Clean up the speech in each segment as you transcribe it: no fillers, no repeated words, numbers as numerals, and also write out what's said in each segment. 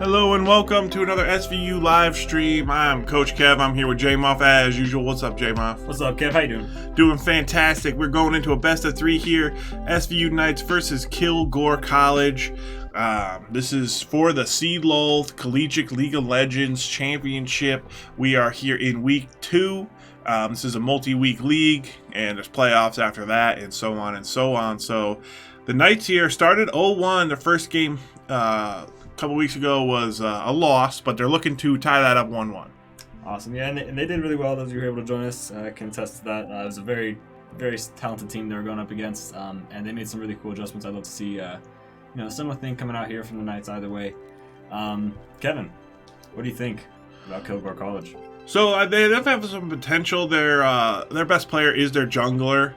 Hello and welcome to another SVU live stream. I'm Coach Kev. I'm here with J-Muff as usual. What's up, J-Muff? What's up, Kev? How you doing? Doing fantastic. We're going into a best of three here. SVU Knights versus Kilgore College. This is for the Seed-Lull Collegiate League of Legends Championship. We are here in week 2. This is a multi-week league, and there's playoffs after that, and so on and so on. So the Knights here started 0-1. Their first game couple weeks ago was a loss, but they're looking to tie that up 1-1. Awesome, yeah, and they did really well. Those of you who were able to join us can attest to that. It was a very, very talented team they were going up against, and they made some really cool adjustments. I'd love to see, similar thing coming out here from the Knights either way. Kevin, what do you think about Kilgore College? So they definitely have some potential. Their best player is their jungler.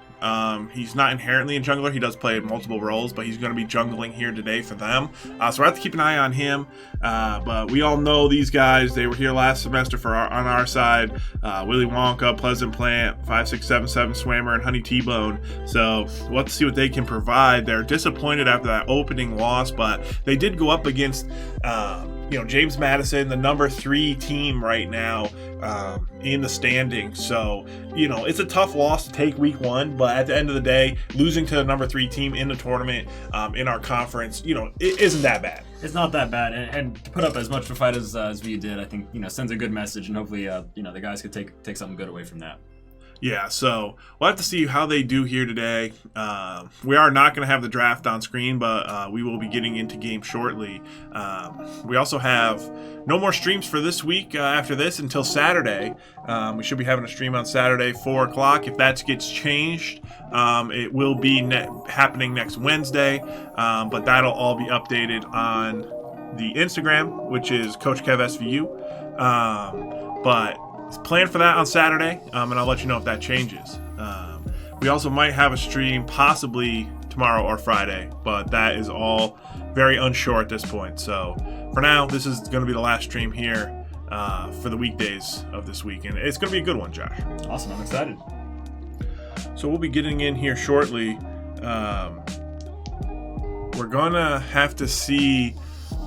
He's not inherently a jungler. He does play multiple roles, but he's going to be jungling here today for them. So we have to keep an eye on him. But we all know these guys. They were here last semester on our side. Willy Wonka, Pleasant Plant, 5677 Swammer, and Honey T-Bone. So we'll have to see what they can provide. They're disappointed after that opening loss, but they did go up against James Madison, the number 3 team right now in the standings. So, it's a tough loss to take week 1, but at the end of the day, losing to the number 3 team in the tournament in our conference, it isn't that bad. It's not that bad, and to put up as much of a fight as we did, I think, sends a good message, and hopefully, the guys could take something good away from that. Yeah, so we'll have to see how they do here today. We are not going to have the draft on screen, but we will be getting into game shortly. We also have no more streams for this week after this until Saturday. We should be having a stream on Saturday, 4 o'clock. If that gets changed, it will be happening next Wednesday, but that'll all be updated on the Instagram, which is Coach Kev SVU. But plan for that on Saturday, and I'll let you know if that changes. We also might have a stream possibly tomorrow or Friday, but that is all very unsure at this point. So for now, this is going to be the last stream here for the weekdays of this week, and it's going to be a good one, Josh. Awesome, I'm excited. So we'll be getting in here shortly. We're going to have to see,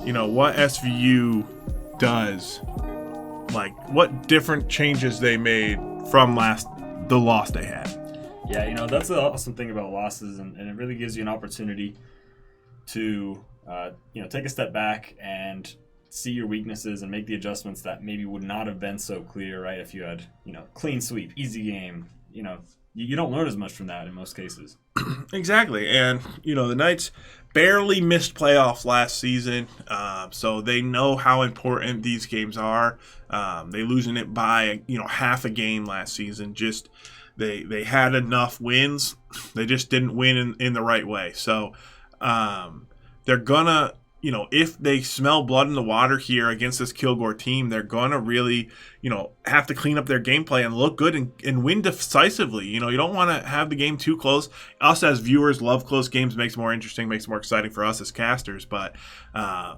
what SVU does. Like what different changes they made from the loss they had. Yeah, that's the awesome thing about losses, and it really gives you an opportunity to take a step back and see your weaknesses and make the adjustments that maybe would not have been so clear, right? If you had clean sweep, easy game, you don't learn as much from that in most cases. Exactly, and the Knights barely missed playoffs last season, so they know how important these games are. They losing it by half a game last season. Just they had enough wins, they just didn't win in the right way. So they're gonna if they smell blood in the water here against this Kilgore team, they're gonna really have to clean up their gameplay and look good and win decisively. You don't want to have the game too close. Us as viewers love close games. Makes it more interesting, makes it more exciting for us as casters. But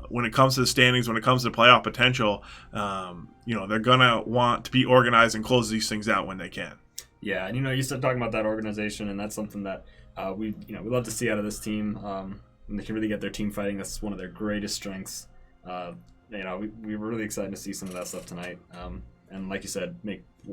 when it comes to the standings, when it comes to playoff potential, they're gonna want to be organized and close these things out when they can. Yeah, and you started talking about that organization, and that's something that we love to see out of this team. And they can really get their team fighting. That's one of their greatest strengths. We were really excited to see some of that stuff tonight. And like you said,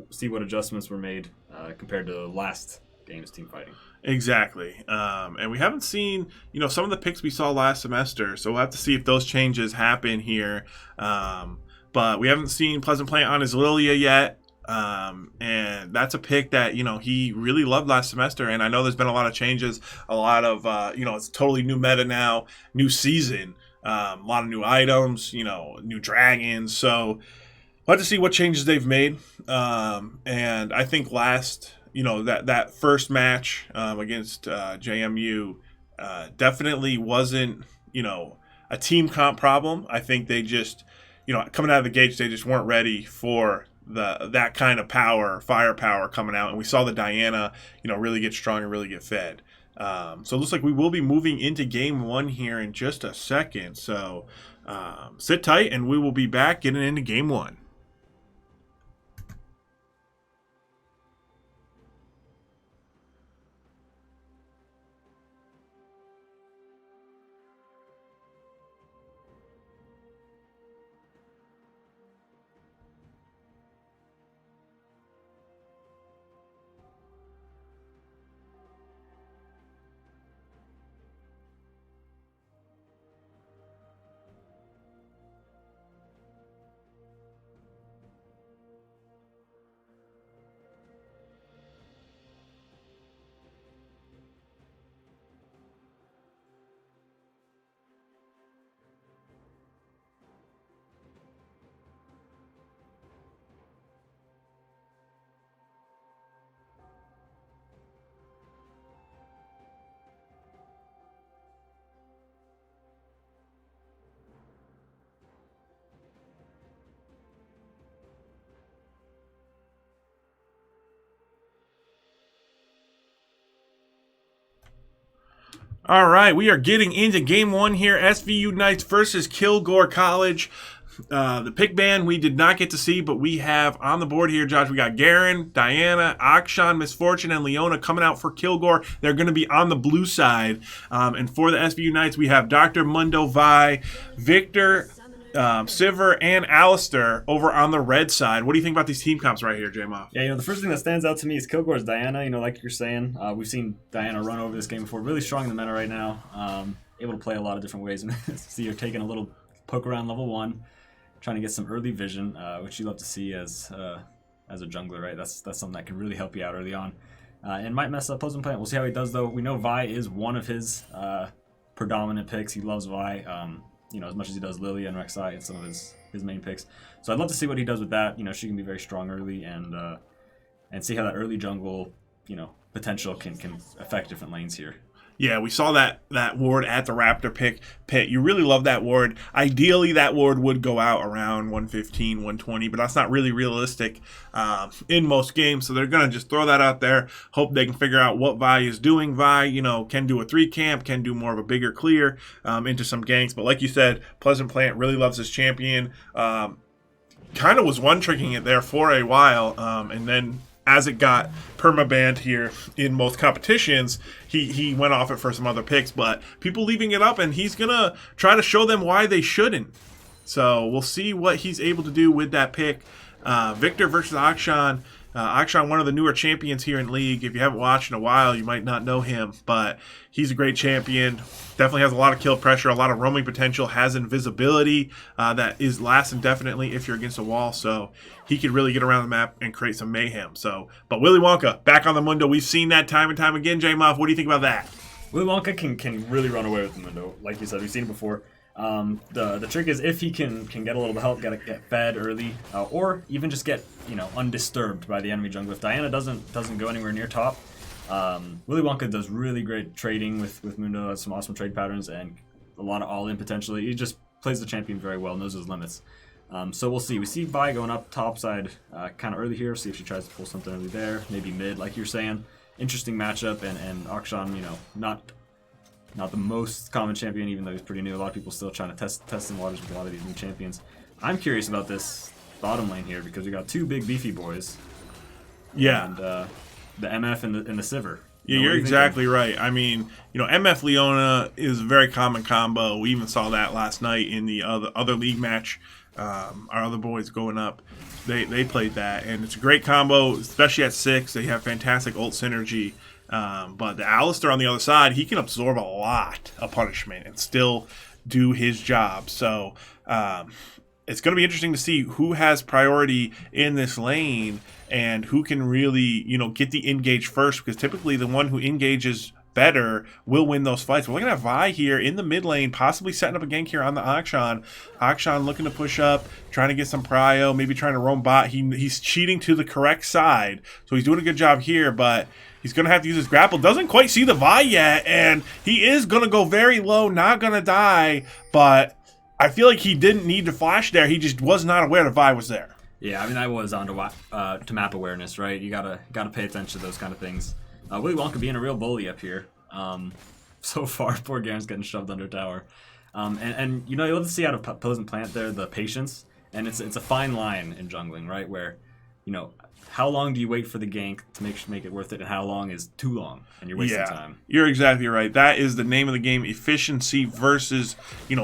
see what adjustments were made compared to the last game's team fighting. Exactly. And we haven't seen, some of the picks we saw last semester. So we'll have to see if those changes happen here. But we haven't seen Pleasant Plant on his Lilia yet. And that's a pick that he really loved last semester, and I know there's been a lot of changes, a lot of it's totally new meta now, new season, a lot of new items, new dragons. So we'll have to see what changes they've made. And I think that first match against JMU definitely wasn't a team comp problem. I think they just coming out of the gates, they just weren't ready for that kind of firepower coming out, and we saw the Diana really get strong and really get fed. So it looks like we will be moving into game 1 here in just a second. So sit tight, and we will be back getting into game 1. All right, we are getting into game one here. SVU Knights versus Kilgore College. The pick band we did not get to see, but we have on the board here, Josh, we got Garen, Diana, Akshan, Misfortune, and Leona coming out for Kilgore. They're going to be on the blue side. And for the SVU Knights, we have Dr. Mundo Vi, Victor, Siver, and Alistair over on the red side. What do you think about these team comps right here, J-Moff? Yeah, the first thing that stands out to me is Kilgore's Diana. Like you're saying, we've seen Diana run over this game before. Really strong in the meta right now. Able to play a lot of different ways. See her taking a little poke around level 1. Trying to get some early vision, which you love to see as a jungler, right? That's something that can really help you out early on, and might mess up Pleasant Plant. We'll see how he does, though. We know Vi is one of his predominant picks. He loves Vi, as much as he does Lily and Rek'Sai and some of his main picks. So I'd love to see what he does with that. She can be very strong early, and see how that early jungle, potential can affect different lanes here. Yeah, we saw that ward at the Raptor pit. You really love that ward. Ideally, that ward would go out around 115, 120, but that's not really realistic in most games. So they're going to just throw that out there, hope they can figure out what Vi is doing. Vi, can do a 3-camp, can do more of a bigger clear into some ganks. But like you said, Pleasant Plant really loves his champion. Kind of was one-tricking it there for a while, and then as it got permabanned here in most competitions, he went off it for some other picks, but people leaving it up, and he's going to try to show them why they shouldn't. So we'll see what he's able to do with that pick. Victor versus Akshan. Akshan, one of the newer champions here in League. If you haven't watched in a while, you might not know him, but he's a great champion. Definitely has a lot of kill pressure, a lot of roaming potential, has invisibility that is lasts indefinitely if you're against a wall, so he could really get around the map and create some mayhem. But Willy Wonka, back on the Mundo. We've seen that time and time again. J-Moff, what do you think about that? Willy Wonka can really run away with the Mundo. Like you said, we've seen it before. The trick is if he can get a little help, get fed early, or even just get undisturbed by the enemy jungle. If Diana doesn't go anywhere near top, Willy Wonka does really great trading with Mundo. Has some awesome trade patterns and a lot of all-in potentially. He just plays the champion very well, knows his limits. So we'll see. We see Vi going up top side kind of early here. See if she tries to pull something early there, maybe mid, like you're saying. Interesting matchup, and Akshan, not the most common champion, even though he's pretty new. A lot of people still trying to test in waters with a lot of these new champions. I'm curious about this bottom lane here because we got two big beefy boys. Yeah. And the MF and the Siver. Yeah, you're exactly right. I mean, MF Leona is a very common combo. We even saw that last night in the other league match. Our other boys going up, they played that, and it's a great combo, especially at 6. They have fantastic ult synergy. But the Alistair on the other side, he can absorb a lot of punishment and still do his job. So it's going to be interesting to see who has priority in this lane and who can really, get the engage first, because typically the one who engages better will win those fights. We're looking at Vi here in the mid lane, possibly setting up a gank here on the Akshan. Akshan looking to push up, trying to get some prio, maybe trying to roam bot. He's cheating to the correct side, so he's doing a good job here, but he's going to have to use his grapple. Doesn't quite see the Vi yet, and he is going to go very low, not going to die, but I feel like he didn't need to flash there. He just was not aware the Vi was there. Yeah, I mean, that was on to map awareness, right? You gotta pay attention to those kind of things. Willy Wonka being a real bully up here. So far, poor Garen's getting shoved under tower. And you love to see out of Pleasant Plant there the patience, and it's a fine line in jungling, right? Where, how long do you wait for the gank to make it worth it, and how long is too long, and you're wasting time. You're exactly right. That is the name of the game: efficiency versus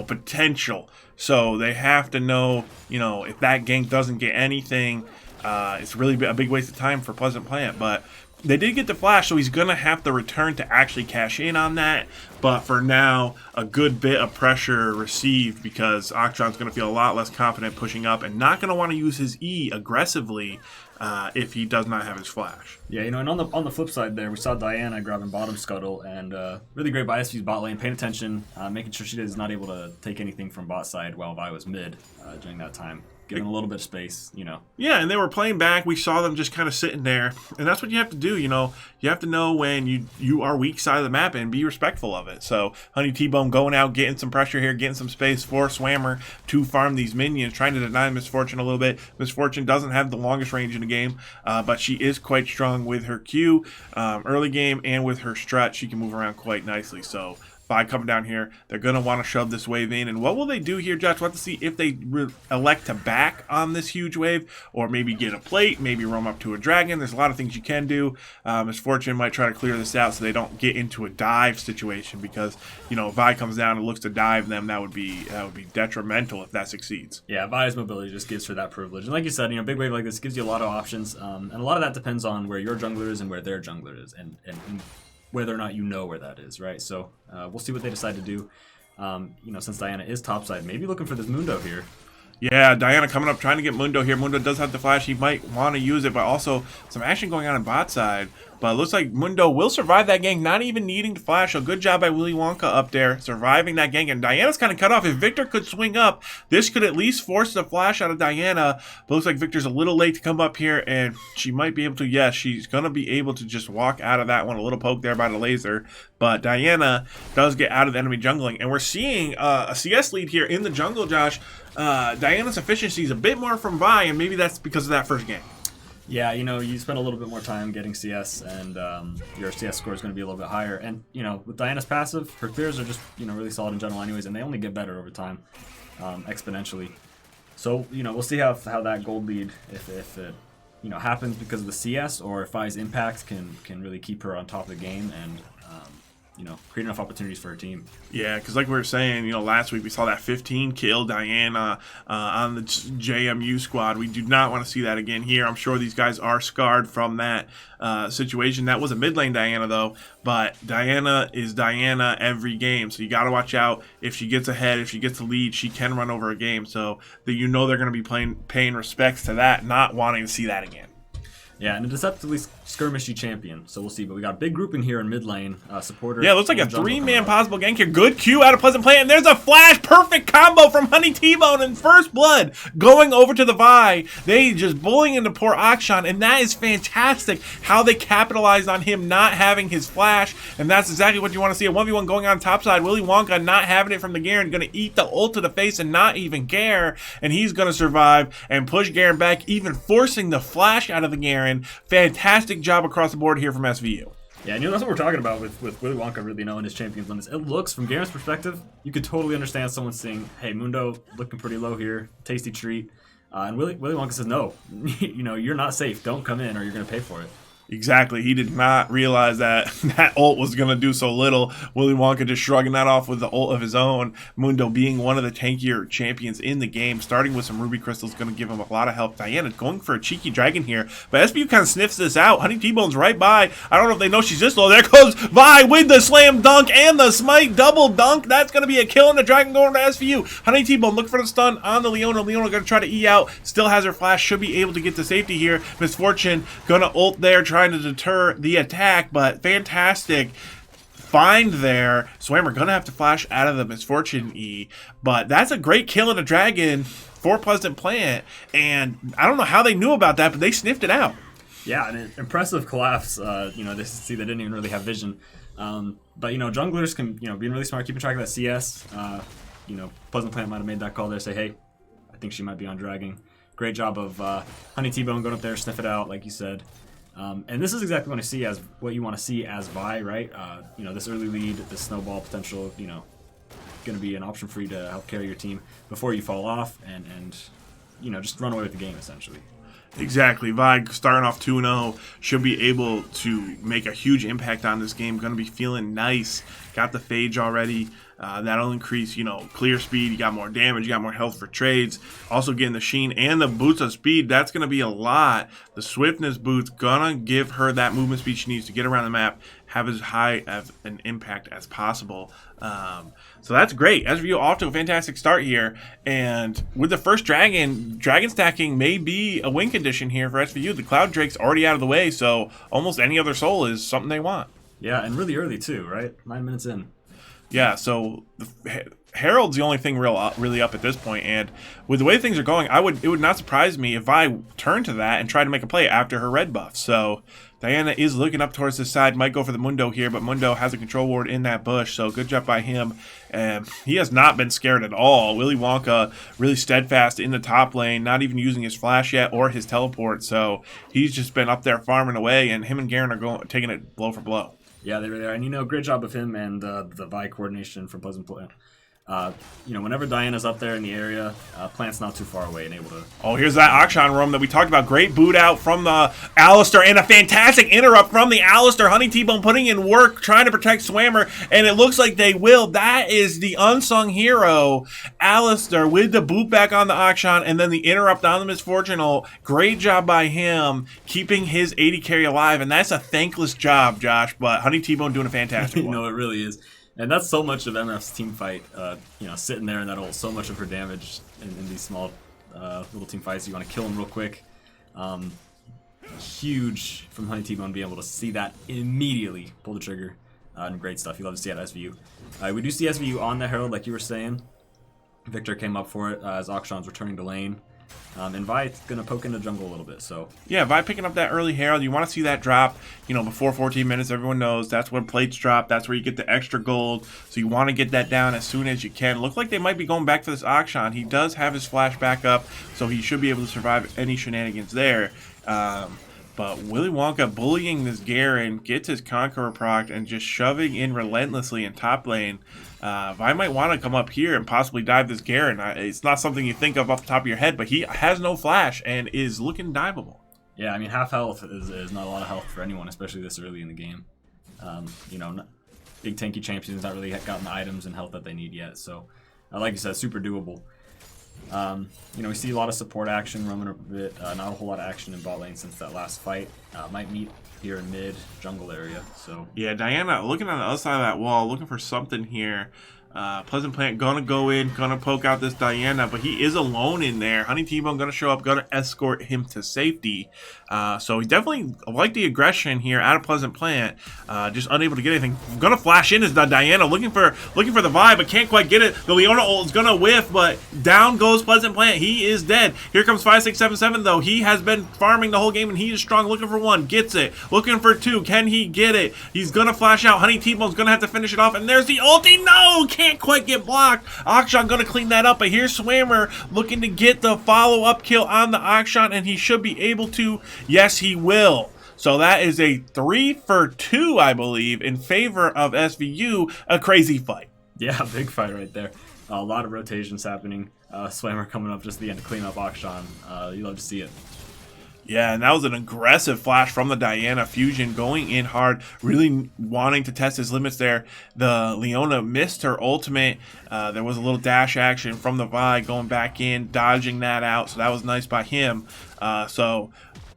potential. So they have to know, if that gank doesn't get anything, it's really a big waste of time for Pleasant Plant. But they did get the flash, so he's going to have to return to actually cash in on that. But for now, a good bit of pressure received because Akshan's going to feel a lot less confident pushing up and not going to want to use his E aggressively if he does not have his flash. Yeah, and on the flip side there, we saw Diana grabbing bottom scuttle, and really great by SVU's bot lane, paying attention, making sure she is not able to take anything from bot side while Vi was mid during that time. Giving a little bit of space, Yeah, and they were playing back. We saw them just kind of sitting there. And that's what you have to do, You have to know when you are weak side of the map and be respectful of it. So Honey T-Bone going out, getting some pressure here, getting some space for Swammer to farm these minions, trying to deny Misfortune a little bit. Misfortune doesn't have the longest range in the game, but she is quite strong with her Q early game, and with her strut, she can move around quite nicely. So Vi coming down here. They're going to want to shove this wave in. And what will they do here, Josh? We'll have to see if they elect to back on this huge wave, or maybe get a plate, maybe roam up to a dragon. There's a lot of things you can do. Misfortune might try to clear this out so they don't get into a dive situation, because, you know, if Vi comes down and looks to dive them, that would be detrimental if that succeeds. Yeah, Vi's mobility just gives her that privilege. And like you said, you know, big wave like this gives you a lot of options. And a lot of that depends on where your jungler is and where their jungler is, and whether or not you know where that is, right? So we'll see what they decide to do. You know, since Diana is topside, maybe looking for this Mundo here. Yeah, Diana coming up, trying to get Mundo here. Mundo does have the flash. He might want to use it, but also some action going on bot side. But it looks like Mundo will survive that gank, not even needing to flash. So good job by Willy Wonka up there, surviving that gank. And Diana's kind of cut off. If Victor could swing up, this could at least force the flash out of Diana. But looks like Victor's a little late to come up here, and she might be able to. Yes, she's going to be able to just walk out of that one. A little poke there by the laser. But Diana does get out of the enemy jungling. And we're seeing a CS lead here in the jungle, Josh. Diana's efficiency is a bit more from Vi, and maybe that's because of that first game. Yeah, you know, you spend a little bit more time getting CS, and your CS score is going to be a little bit higher. And, you know, with Diana's passive, her clears are just, you know, really solid in general anyways, and they only get better over time, exponentially. So, you know, we'll see how that gold lead, if it, you know, happens because of the CS, or if Vi's impact can really keep her on top of the game and, you know, create enough opportunities for her team. Yeah, because like we were saying, you know, last week we saw that 15 kill Diana on the JMU squad. We do not want to see that again here. I'm sure these guys are scarred from that situation. That was a mid lane Diana, though, but Diana is Diana every game, so you got to watch out. If she gets ahead, if she gets the lead, she can run over a game, so that you know they're going to be paying respects to that, not wanting to see that again. Yeah, and a deceptively skirmishy champion, so we'll see. But we got a big grouping here in mid lane. Supporter. Yeah, it looks like a three-man possible gank here. Good Q out of Pleasant Play, and there's a flash. Perfect combo from Honey T-Bone and First Blood going over to the Vi. They just bullying into poor Akshan, and that is fantastic how they capitalized on him not having his flash, and that's exactly what you want to see. A 1v1 going on topside. Willy Wonka not having it from the Garen, going to eat the ult to the face and not even care, and he's going to survive and push Garen back, even forcing the flash out of the Garen. Fantastic job across the board here from SVU. Yeah, and you know, that's what we're talking about with Willy Wonka really knowing his champion's limits. It looks, from Garen's perspective, you could totally understand someone saying, hey, Mundo looking pretty low here, tasty treat. And Willy Wonka says, no, you know, you're not safe. Don't come in or you're going to pay for it. Exactly. He did not realize that that ult was going to do so little. Willy Wonka just shrugging that off with the ult of his own. Mundo being one of the tankier champions in the game, starting with some Ruby Crystals, going to give him a lot of help. Diana going for a cheeky dragon here, but SBU kind of sniffs this out. Honey T-Bone's right by. I don't know if they know she's this low. There goes Vi with the slam dunk and the smite double dunk. That's going to be a kill, and the dragon going to SVU. Honey T-Bone look for the stun on the Leona. Leona going to try to E out. Still has her flash. Should be able to get to safety here. Misfortune going to ult there, trying to deter the attack, but fantastic find there. Swammer gonna have to flash out of the Misfortune E, but that's a great kill of the dragon for Pleasant Plant, and I don't know how they knew about that, but they sniffed it out. Yeah, an impressive collapse. You know, they didn't even really have vision. But, you know, junglers can, you know, being really smart, keeping track of that CS. You know, Pleasant Plant might have made that call there, say, hey, I think she might be on dragging. Great job of Honey T-Bone going up there, sniff it out, like you said. And this is exactly what you want to see as Vi, right? You know, this early lead, this snowball potential, you know, going to be an option for you to help carry your team before you fall off and you know, just run away with the game, essentially. Exactly. Vi starting off 2-0 should be able to make a huge impact on this game. Going to be feeling nice. Got the Phage already. That'll increase, you know, clear speed. You got more damage. You got more health for trades. Also getting the Sheen and the boots of speed. That's going to be a lot. The swiftness boots going to give her that movement speed she needs to get around the map, have as high of an impact as possible. So that's great. SVU off to a fantastic start here. And with the first dragon stacking may be a win condition here for SVU. The Cloud Drake's already out of the way, so almost any other soul is something they want. Yeah, and really early too, right? 9 minutes in. Yeah, so Herald's the only thing really up at this point, and with the way things are going, it would not surprise me if I turned to that and tried to make a play after her red buff. So Diana is looking up towards this side, might go for the Mundo here, but Mundo has a control ward in that bush, so good job by him. And he has not been scared at all. Willy Wonka really steadfast in the top lane, not even using his flash yet or his teleport, so he's just been up there farming away, and him and Garen are taking it blow for blow. Yeah, they really are. And, great job of him and the Vi coordination from Pleasant Plant. Whenever Diana's up there in the area, Plant's not too far away and able to... Oh, here's that Akshan roam that we talked about. Great boot out from the Alistair and a fantastic interrupt from the Alistair. Honey T-Bone putting in work, trying to protect Swammer, and it looks like they will. That is the unsung hero, Alistair, with the boot back on the Akshan and then the interrupt on the Misfortunal. Great job by him keeping his 80 carry alive, and that's a thankless job, Josh, but Honey T-Bone doing a fantastic one. It really is. And that's so much of MF's team fight, sitting there in that hole, so much of her damage in these small little team fights. You want to kill them real quick. Huge from Honey T-Bone being able to see that immediately, pull the trigger, and great stuff. You love to see that SVU. We do see SVU on the Herald, like you were saying. Victor came up for it as Akshan's returning to lane. And Vi's going to poke into jungle a little bit. So yeah, Vi picking up that early Herald. You want to see that drop, before 14 minutes. Everyone knows that's when plates drop. That's where you get the extra gold. So you want to get that down as soon as you can. Look like they might be going back for this Akshan. He does have his flash back up, so he should be able to survive any shenanigans there. But Willy Wonka bullying this Garen, gets his Conqueror proc, and just shoving in relentlessly in top lane. Vi might want to come up here and possibly dive this Garen. It's not something you think of off the top of your head, but he has no flash and is looking diveable. Yeah, I mean, half health is not a lot of health for anyone, especially this early in the game. Big tanky champions not really gotten the items and health that they need yet. So, like you said, super doable. We see a lot of support action roaming a bit. Not a whole lot of action in bot lane since that last fight. Might meet here in mid jungle area. So yeah, Diana looking on the other side of that wall, looking for something here. Pleasant Plant gonna go in, gonna poke out this Diana, but he is alone in there. Honey T-Bone gonna show up, gonna escort him to safety. So he definitely like the aggression here out of Pleasant Plant. Just unable to get anything. Gonna flash in is the Diana, looking for the vibe, but can't quite get it. The Leona ult is gonna whiff, but down goes Pleasant Plant. He is dead. Here comes 5677 though. He has been farming the whole game and he is strong. Looking for one, gets it. Looking for two, can he get it? He's gonna flash out. Honey T-Bone's gonna have to finish it off, and there's the ulti. No, can't quite get blocked. Akshan gonna clean that up, but here's Swammer looking to get the follow-up kill on the Akshan, and he should be able to. Yes, he will. So that is a 3 for 2, I believe, in favor of SVU. A crazy fight. Yeah, big fight right there. A lot of rotations happening. Swammer coming up just at the end to clean up Akshan. You love to see it. Yeah, and that was an aggressive flash from the Diana Fusion, going in hard, really wanting to test his limits there. The Leona missed her ultimate. There was a little dash action from the Vi going back in, dodging that out, so that was nice by him.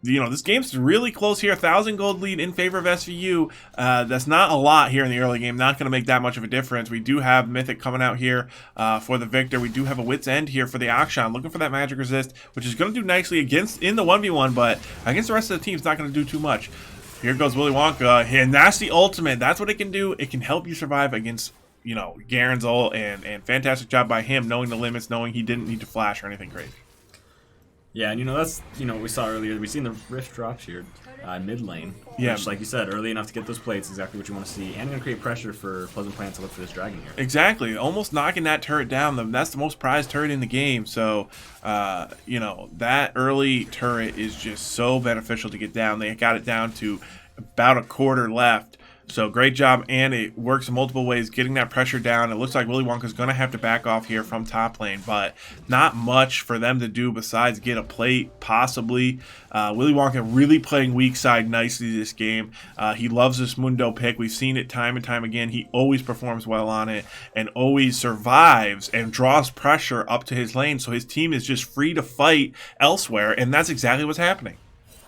This game's really close here. 1,000 gold lead in favor of SVU. That's not a lot here in the early game. Not going to make that much of a difference. We do have Mythic coming out here for the Victor. We do have a Wit's End here for the Akshan. Looking for that magic resist, which is going to do nicely in the 1v1, but against the rest of the team, it's not going to do too much. Here goes Willy Wonka, and that's the ultimate. That's what it can do. It can help you survive against, Garen's ult, and fantastic job by him knowing the limits, knowing he didn't need to flash or anything crazy. Yeah, and that's what we saw earlier. We've seen the Rift drops here mid lane. Yeah. Which, like you said, early enough to get those plates, exactly what you want to see. And going to create pressure for Pleasant Plant to look for this dragon here. Exactly. Almost knocking that turret down. That's the most prized turret in the game. So, that early turret is just so beneficial to get down. They got it down to about a quarter left. So great job, and it works in multiple ways, getting that pressure down. It looks like Willy Wonka's going to have to back off here from top lane, but not much for them to do besides get a plate, possibly. Willy Wonka really playing weak side nicely this game. He loves this Mundo pick. We've seen it time and time again. He always performs well on it and always survives and draws pressure up to his lane, so his team is just free to fight elsewhere, and that's exactly what's happening.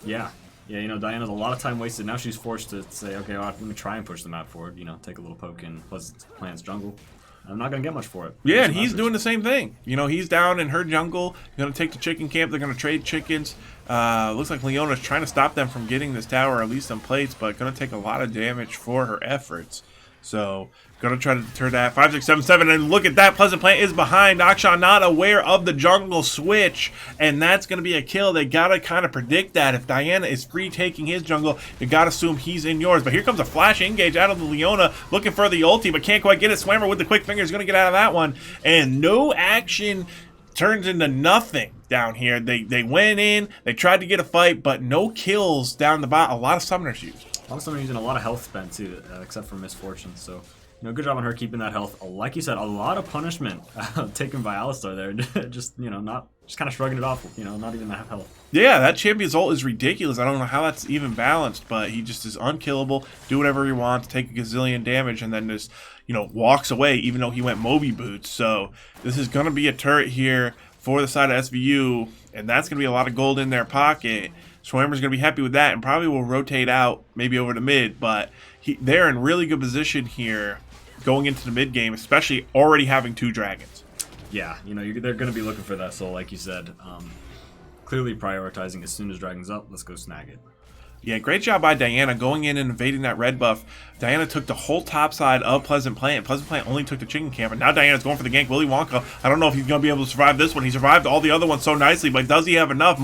Yeah. Yeah, Diana's a lot of time wasted. Now she's forced to say, okay, well, let me try and push the map forward. Take a little poke in Pleasant Plant's jungle. I'm not going to get much for it. Yeah, and he's doing the same thing. He's down in her jungle. Going to take the chicken camp. They're going to trade chickens. Looks like Leona's trying to stop them from getting this tower, or at least some plates, but going to take a lot of damage for her efforts. So, going to try to deter that. 5, 6, 7, 7, and look at that. Pleasant Plant is behind. Akshan not aware of the jungle switch, and that's going to be a kill. They got to kind of predict that. If Diana is free taking his jungle, you got to assume he's in yours. But here comes a flash engage out of the Leona, looking for the ulti, but can't quite get it. Swammer with the quick fingers going to get out of that one, and no action turns into nothing down here. They went in, they tried to get a fight, but no kills down the bot. A lot of summoners used. Also, using a lot of health spent too, except for Misfortune. So, good job on her keeping that health. Like you said, a lot of punishment taken by Alistar there. Just, not just kind of shrugging it off. Not even half health. Yeah, that champion's ult is ridiculous. I don't know how that's even balanced, but he just is unkillable. Do whatever he wants, take a gazillion damage, and then just, walks away, even though he went Moby boots. So this is going to be a turret here for the side of SVU, and that's going to be a lot of gold in their pocket. Swammer's going to be happy with that and probably will rotate out maybe over to mid, but they're in really good position here going into the mid game, especially already having 2 dragons. Yeah, they're going to be looking for that soul, like you said. Clearly prioritizing as soon as dragon's up, let's go snag it. Yeah, great job by Diana going in and invading that red buff. Diana took the whole top side of Pleasant Plant. Pleasant Plant only took the chicken camp, and now Diana's going for the gank. Willy Wonka, I don't know if he's going to be able to survive this one. He survived all the other ones so nicely, but does he have enough?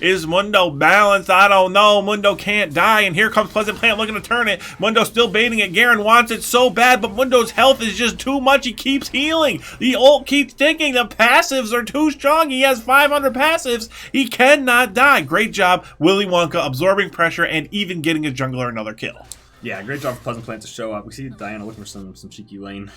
Is Mundo balanced? I don't know. Mundo can't die, and here comes Pleasant Plant looking to turn it. Mundo still baiting it. Garen wants it so bad, but Mundo's health is just too much. He keeps healing. The ult keeps ticking. The passives are too strong. He has 500 passives. He cannot die. Great job, Willy Wonka, absorbing pressure and even getting a jungler another kill. Yeah, great job for Pleasant Plant to show up. We see Diana looking for some cheeky lane.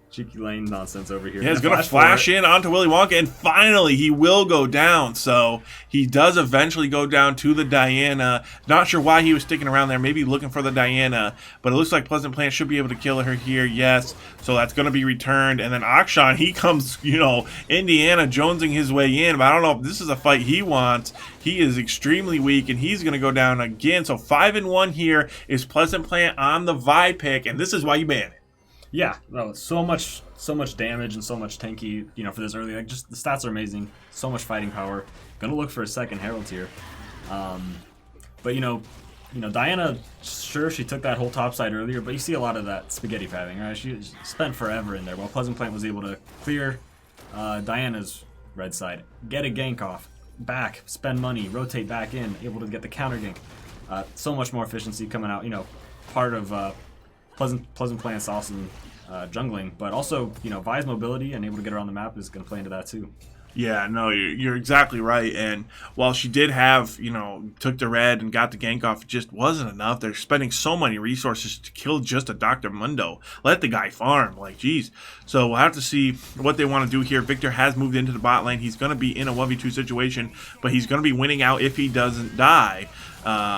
Cheeky lane nonsense over here. Yeah, he's going to flash in onto Willy Wonka, and finally he will go down. So he does eventually go down to the Diana. Not sure why he was sticking around there, maybe looking for the Diana, but it looks like Pleasant Plant should be able to kill her here, yes. So that's going to be returned, and then Akshan, he comes, Indiana jonesing his way in, but I don't know if this is a fight he wants. He is extremely weak, and he's going to go down again. So 5-1 here is Pleasant Plant on the Vi pick, and this is why you ban it. Yeah, no, so much damage and so much tanky, for this early. Like, just the stats are amazing. So much fighting power. Gonna look for a second Herald here. But Diana, sure, she took that whole top side earlier, but you see a lot of that spaghetti padding, right? She spent forever in there, while Pleasant Plant was able to clear Diana's red side, get a gank off, back, spend money, rotate back in, able to get the counter gank. So much more efficiency coming out. Part of Pleasant Plant's awesome jungling, but also, Vi's mobility and able to get her on the map is going to play into that too. Yeah, no, you're exactly right. And while she did have, took the red and got the gank off, it just wasn't enough. They're spending so many resources to kill just a Dr. Mundo. Let the guy farm, geez. So we'll have to see what they want to do here. Victor has moved into the bot lane. He's going to be in a 1v2 situation, but he's going to be winning out if he doesn't die.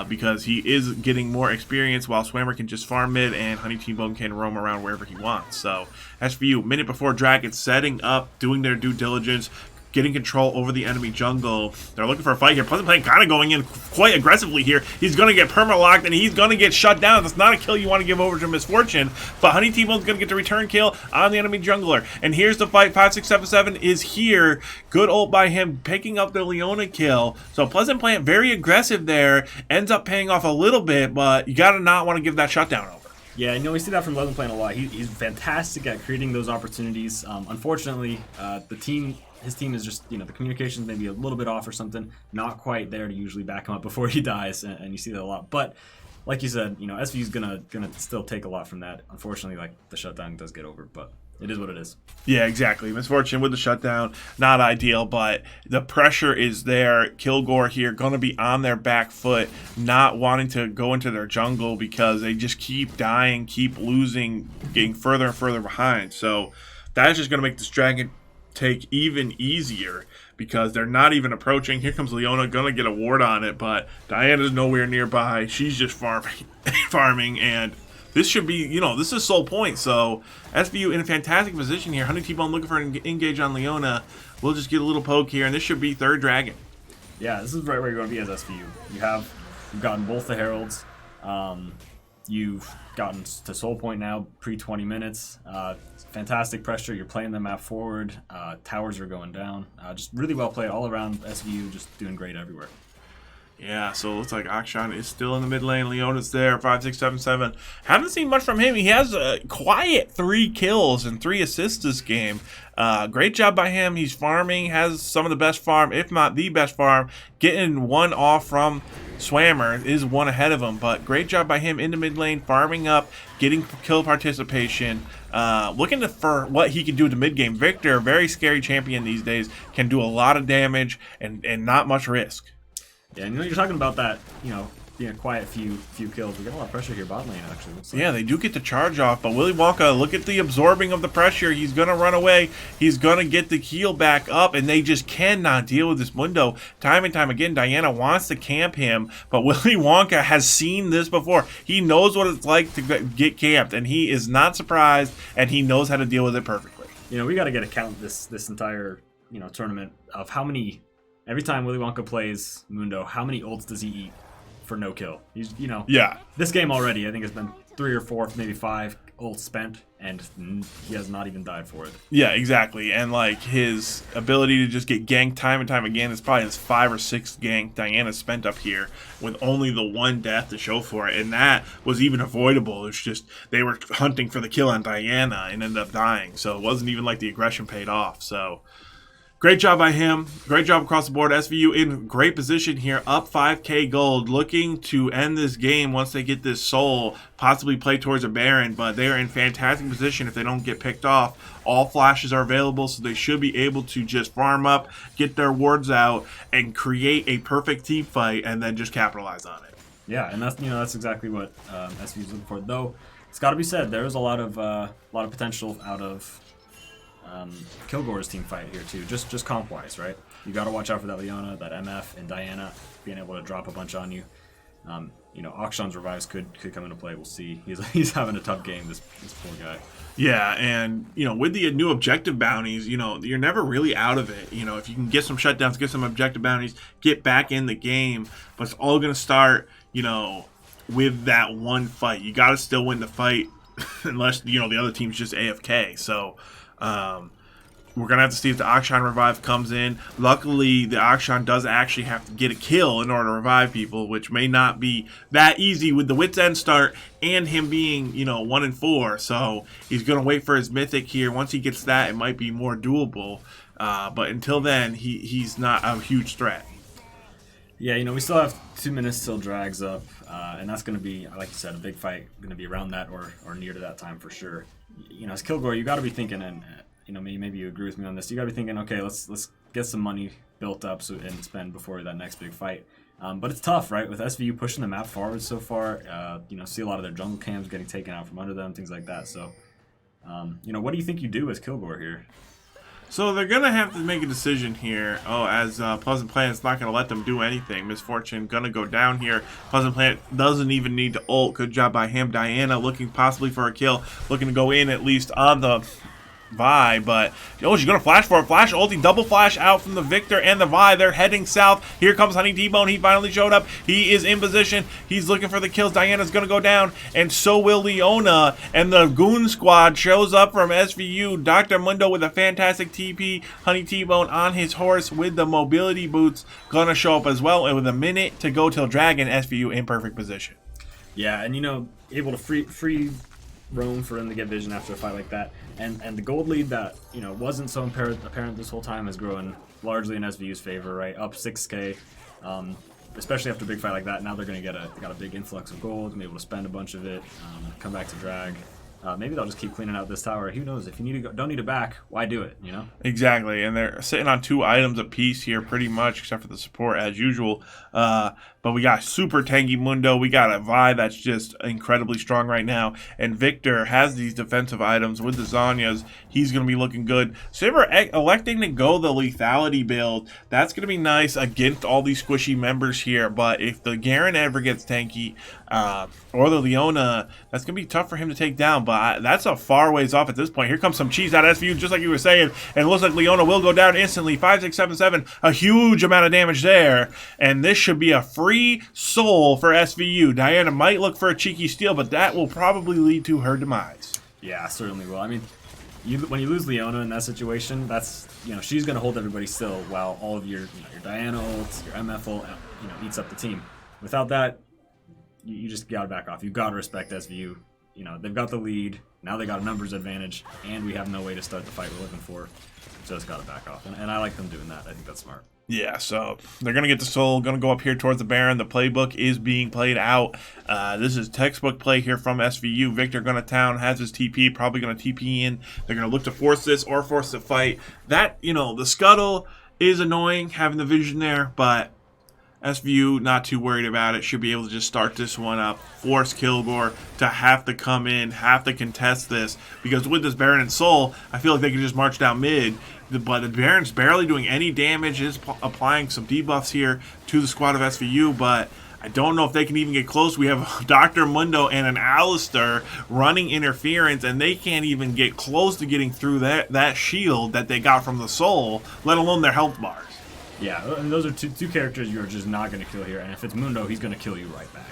Because he is getting more experience while Swammer can just farm mid and Honey T-Bone can roam around wherever he wants. So SVU, minute before Dragon, setting up, doing their due diligence, getting control over the enemy jungle. They're looking for a fight here. Pleasant Plant kind of going in quite aggressively here. He's going to get perma-locked, and he's going to get shut down. That's not a kill you want to give over to Misfortune, but Honey T-Bone's going to get the return kill on the enemy jungler. And here's the fight. 5677 is here. Good ult by him, picking up the Leona kill. So Pleasant Plant, very aggressive there, ends up paying off a little bit, but you got to not want to give that shutdown over. Yeah, we see that from Pleasant Plant a lot. He's fantastic at creating those opportunities. Unfortunately, his team is just, the communication's maybe a little bit off or something, not quite there to usually back him up before he dies, and you see that a lot. But like you said, SVU's gonna still take a lot from that. Unfortunately, the shutdown does get over, but it is what it is. Yeah, exactly. Misfortune with the shutdown, not ideal, but the pressure is there. Kilgore here going to be on their back foot, not wanting to go into their jungle because they just keep dying, keep losing, getting further and further behind. So that's just going to make this dragon take even easier because they're not even approaching. Here comes Leona, gonna get a ward on it, but Diana's nowhere nearby. She's just farming, and this should be, this is sole point. So SVU in a fantastic position here. Honey T-Bone looking for an engage on Leona. We'll just get a little poke here, and this should be third dragon. Yeah, this is right where you're going to be as SVU. You've gotten both the heralds. You've gotten to soul point now, pre-20 minutes. Fantastic pressure. You're playing the map forward. Towers are going down. Just really well played all around. SVU just doing great everywhere. Yeah, so it looks like Akshan is still in the mid lane. Leona's there, 5677. Haven't seen much from him. He has a quiet 3 kills and 3 assists this game. Great job by him. He's farming, has some of the best farm, if not the best farm. Getting one off from Swammer is one ahead of him, but great job by him in the mid lane, farming up, getting kill participation, looking for what he can do in the mid game. Victor, very scary champion these days, can do a lot of damage and not much risk. Yeah, you're talking about that, being a quiet few kills. We get a lot of pressure here bot lane, actually. Looks like. Yeah, they do get the charge off, but Willy Wonka, look at the absorbing of the pressure. He's going to run away. He's going to get the heal back up, and they just cannot deal with this Mundo. Time and time again, Diana wants to camp him, but Willy Wonka has seen this before. He knows what it's like to get camped, and he is not surprised, and he knows how to deal with it perfectly. You know, we got to get a count this entire, tournament of how many, every time Willy Wonka plays Mundo, how many ults does he eat for no kill? He's, Yeah. This game already, I think, has been 3 or 4, maybe 5 ults spent, and he has not even died for it. Yeah, exactly. And like his ability to just get ganked time and time again is probably his 5 or 6th gank Diana spent up here with only the 1 death to show for it. And that was even avoidable. It's just they were hunting for the kill on Diana and ended up dying. So it wasn't even like the aggression paid off. So great job by him. Great job across the board. SVU in great position here, up 5k gold, looking to end this game once they get this soul, possibly play towards a Baron, but they are in fantastic position if they don't get picked off. All flashes are available, so they should be able to just farm up, get their wards out, and create a perfect team fight, and then just capitalize on it. Yeah, and that's exactly what SVU is looking for. Though it's got to be said, there is a lot of potential out of Kilgore's team fight here too, just comp wise, right? You got to watch out for that Leona, that MF, and Diana being able to drop a bunch on you. Akshan's revives could come into play. We'll see. He's having a tough game. This poor guy. Yeah, and with the new objective bounties, you're never really out of it. If you can get some shutdowns, get some objective bounties, get back in the game, but it's all gonna start, with that one fight. You got to still win the fight, unless the other team's just AFK. So. We're going to have to see if the Akshan revive comes in. Luckily, the Akshan does actually have to get a kill in order to revive people, which may not be that easy with the Wit's End start and him being, 1 and 4. So he's going to wait for his mythic here. Once he gets that, it might be more doable. But until then, he's not a huge threat. Yeah, we still have 2 minutes till drags up, and that's going to be, like you said, a big fight. Going to be around that or near to that time for sure. As Kilgore, you got to be thinking, and maybe you agree with me on this. You got to be thinking, okay, let's get some money built up and spend before that next big fight. But it's tough, right? With SVU pushing the map forward so far, see a lot of their jungle cams getting taken out from under them, things like that. So, what do you think you do as Kilgore here? So they're going to have to make a decision here. As Pleasant Planet's not going to let them do anything. Misfortune going to go down here. Pleasant Planet doesn't even need to ult. Good job by him. Diana looking possibly for a kill. Looking to go in at least on the Vi, but she's gonna flash for a flash ulti, double flash out from the Victor and the Vi. They're heading south. Here comes Honey T-Bone. He finally showed up. He is in position. He's looking for the kills. Diana's gonna go down, and so will Leona. And the Goon Squad shows up from SVU. Dr. Mundo with a fantastic TP. Honey T-Bone on his horse with the mobility boots gonna show up as well. And with a minute to go till Dragon, SVU in perfect position. Yeah, and able to free roam for him to get vision after a fight like that. And the gold lead that, wasn't so apparent this whole time is growing largely in SVU's favor, right? Up 6k, especially after a big fight like that. Now they're going to got a big influx of gold, and be able to spend a bunch of it, come back to drag. Maybe they'll just keep cleaning out this tower. Who knows? If you don't need it back, why do it, Exactly, and they're sitting on 2 items apiece here pretty much, except for the support as usual. But we got super tanky Mundo. We got a Vi that's just incredibly strong right now. And Victor has these defensive items with the Zanyas. He's going to be looking good. Saber electing to go the lethality build. That's going to be nice against all these squishy members here. But if the Garen ever gets tanky, or the Leona, that's going to be tough for him to take down. But that's a far ways off at this point. Here comes some cheese out of SVU, just like you were saying. And it looks like Leona will go down instantly. 5, 6, 7, 7. A huge amount of damage there. And this should be a free soul for SVU. Diana might look for a cheeky steal, but that will probably lead to her demise. Yeah, certainly will. I mean, when you lose Leona in that situation, that's she's going to hold everybody still while all of your Diana ults, your MF ult, eats up the team. Without that, you just got to back off. You got to respect SVU. They've got the lead. Now they got a numbers advantage, and we have no way to start the fight we're looking for. Just got to back off, and I like them doing that. I think that's smart. Yeah, so they're going to get the soul, going to go up here towards the Baron. The playbook is being played out. This is textbook play here from SVU. Victor going to town, has his TP, probably going to TP in. They're going to look to force this or force the fight. That, the scuttle is annoying, having the vision there, but SVU not too worried about it. Should be able to just start this one up. Force Kilgore to have to come in, have to contest this. Because with this Baron and Soul, I feel like they can just march down mid. But the Baron's barely doing any damage. Is applying some debuffs here to the squad of SVU. But I don't know if they can even get close. We have Dr. Mundo and an Alistair running interference, and they can't even get close to getting through that shield that they got from the Soul, let alone their health bars. Yeah, and those are two characters you're just not going to kill here. And if it's Mundo, he's going to kill you right back.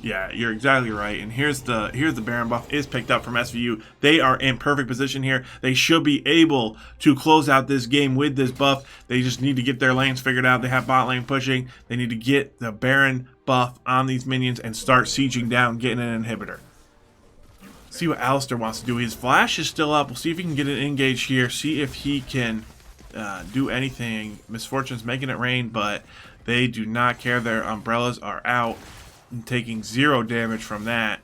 Yeah, you're exactly right. And here's the Baron buff is picked up from SVU. They are in perfect position here. They should be able to close out this game with this buff. They just need to get their lanes figured out. They have bot lane pushing. They need to get the Baron buff on these minions and start sieging down, getting an inhibitor. See what Alistair wants to do. His flash is still up. We'll see if he can get an engage here. See if he can do anything. Misfortune's making it rain, but they do not care. Their umbrellas are out. Taking 0 damage from that.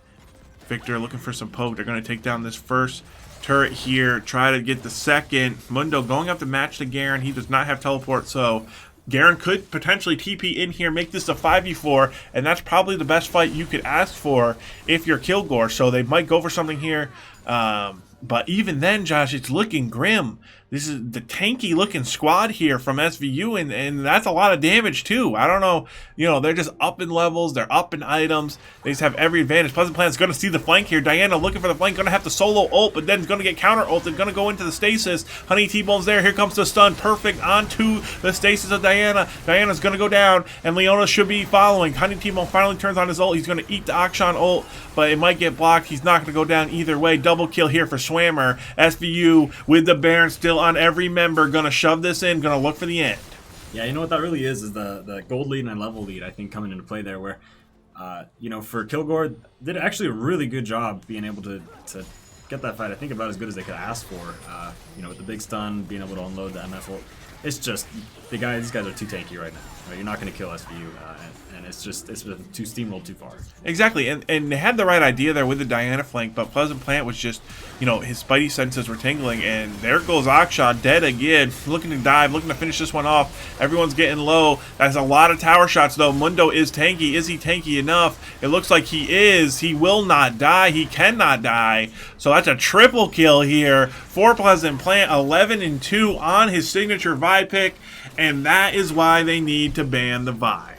Victor looking for some poke. They're going to take down this first turret here. Try to get the second. Mundo going up to match the Garen. He does not have teleport, so Garen could potentially TP in here, make this a 5v4, and that's probably the best fight you could ask for if you're Kilgore. So they might go for something here. But even then, Josh, it's looking grim. This is the tanky looking squad here from SVU, and that's a lot of damage too. I don't know, they're just up in levels, they're up in items, they just have every advantage. Pleasant Plan's going to see the flank here. Diana looking for the flank, going to have to solo ult, but then going to get counter ulted, going to go into the stasis. Honey T-Bone's there, here comes the stun, perfect onto the stasis of Diana. Diana's going to go down, and Leona should be following. Honey T-Bone finally turns on his ult, he's going to eat the Akshan ult, but it might get blocked. He's not going to go down either way. Double kill here for Swammer. SVU with the Baron still on every member, gonna shove this in, gonna look for the end. Yeah, you know what that really is the gold lead and level lead, I think, coming into play there, where for Kilgore, did actually a really good job being able to get that fight. I think about as good as they could ask for. With the big stun, being able to unload the MF ult. It's just these guys are too tanky right now. You're not going to kill SVU, and it's been too steamrolled too far. Exactly, and they had the right idea there with the Diana flank, but Pleasant Plant was just, his spidey senses were tingling, and there goes Akshan dead again, looking to dive, looking to finish this one off. Everyone's getting low. That's a lot of tower shots, though. Mundo is tanky. Is he tanky enough? It looks like he is. He will not die. He cannot die. So that's a triple kill here for Pleasant Plant, 11-2 on his signature Vi pick, and that is why they need to ban the Vi.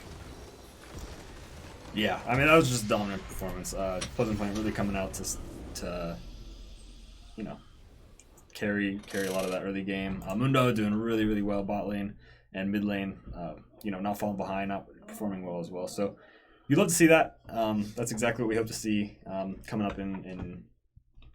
Yeah, I mean, that was just dominant performance. Pleasant Plant really coming out to carry a lot of that early game. Mundo doing really, really well bot lane and mid lane, not falling behind, not performing well as well. So you'd love to see that. That's exactly what we hope to see coming up in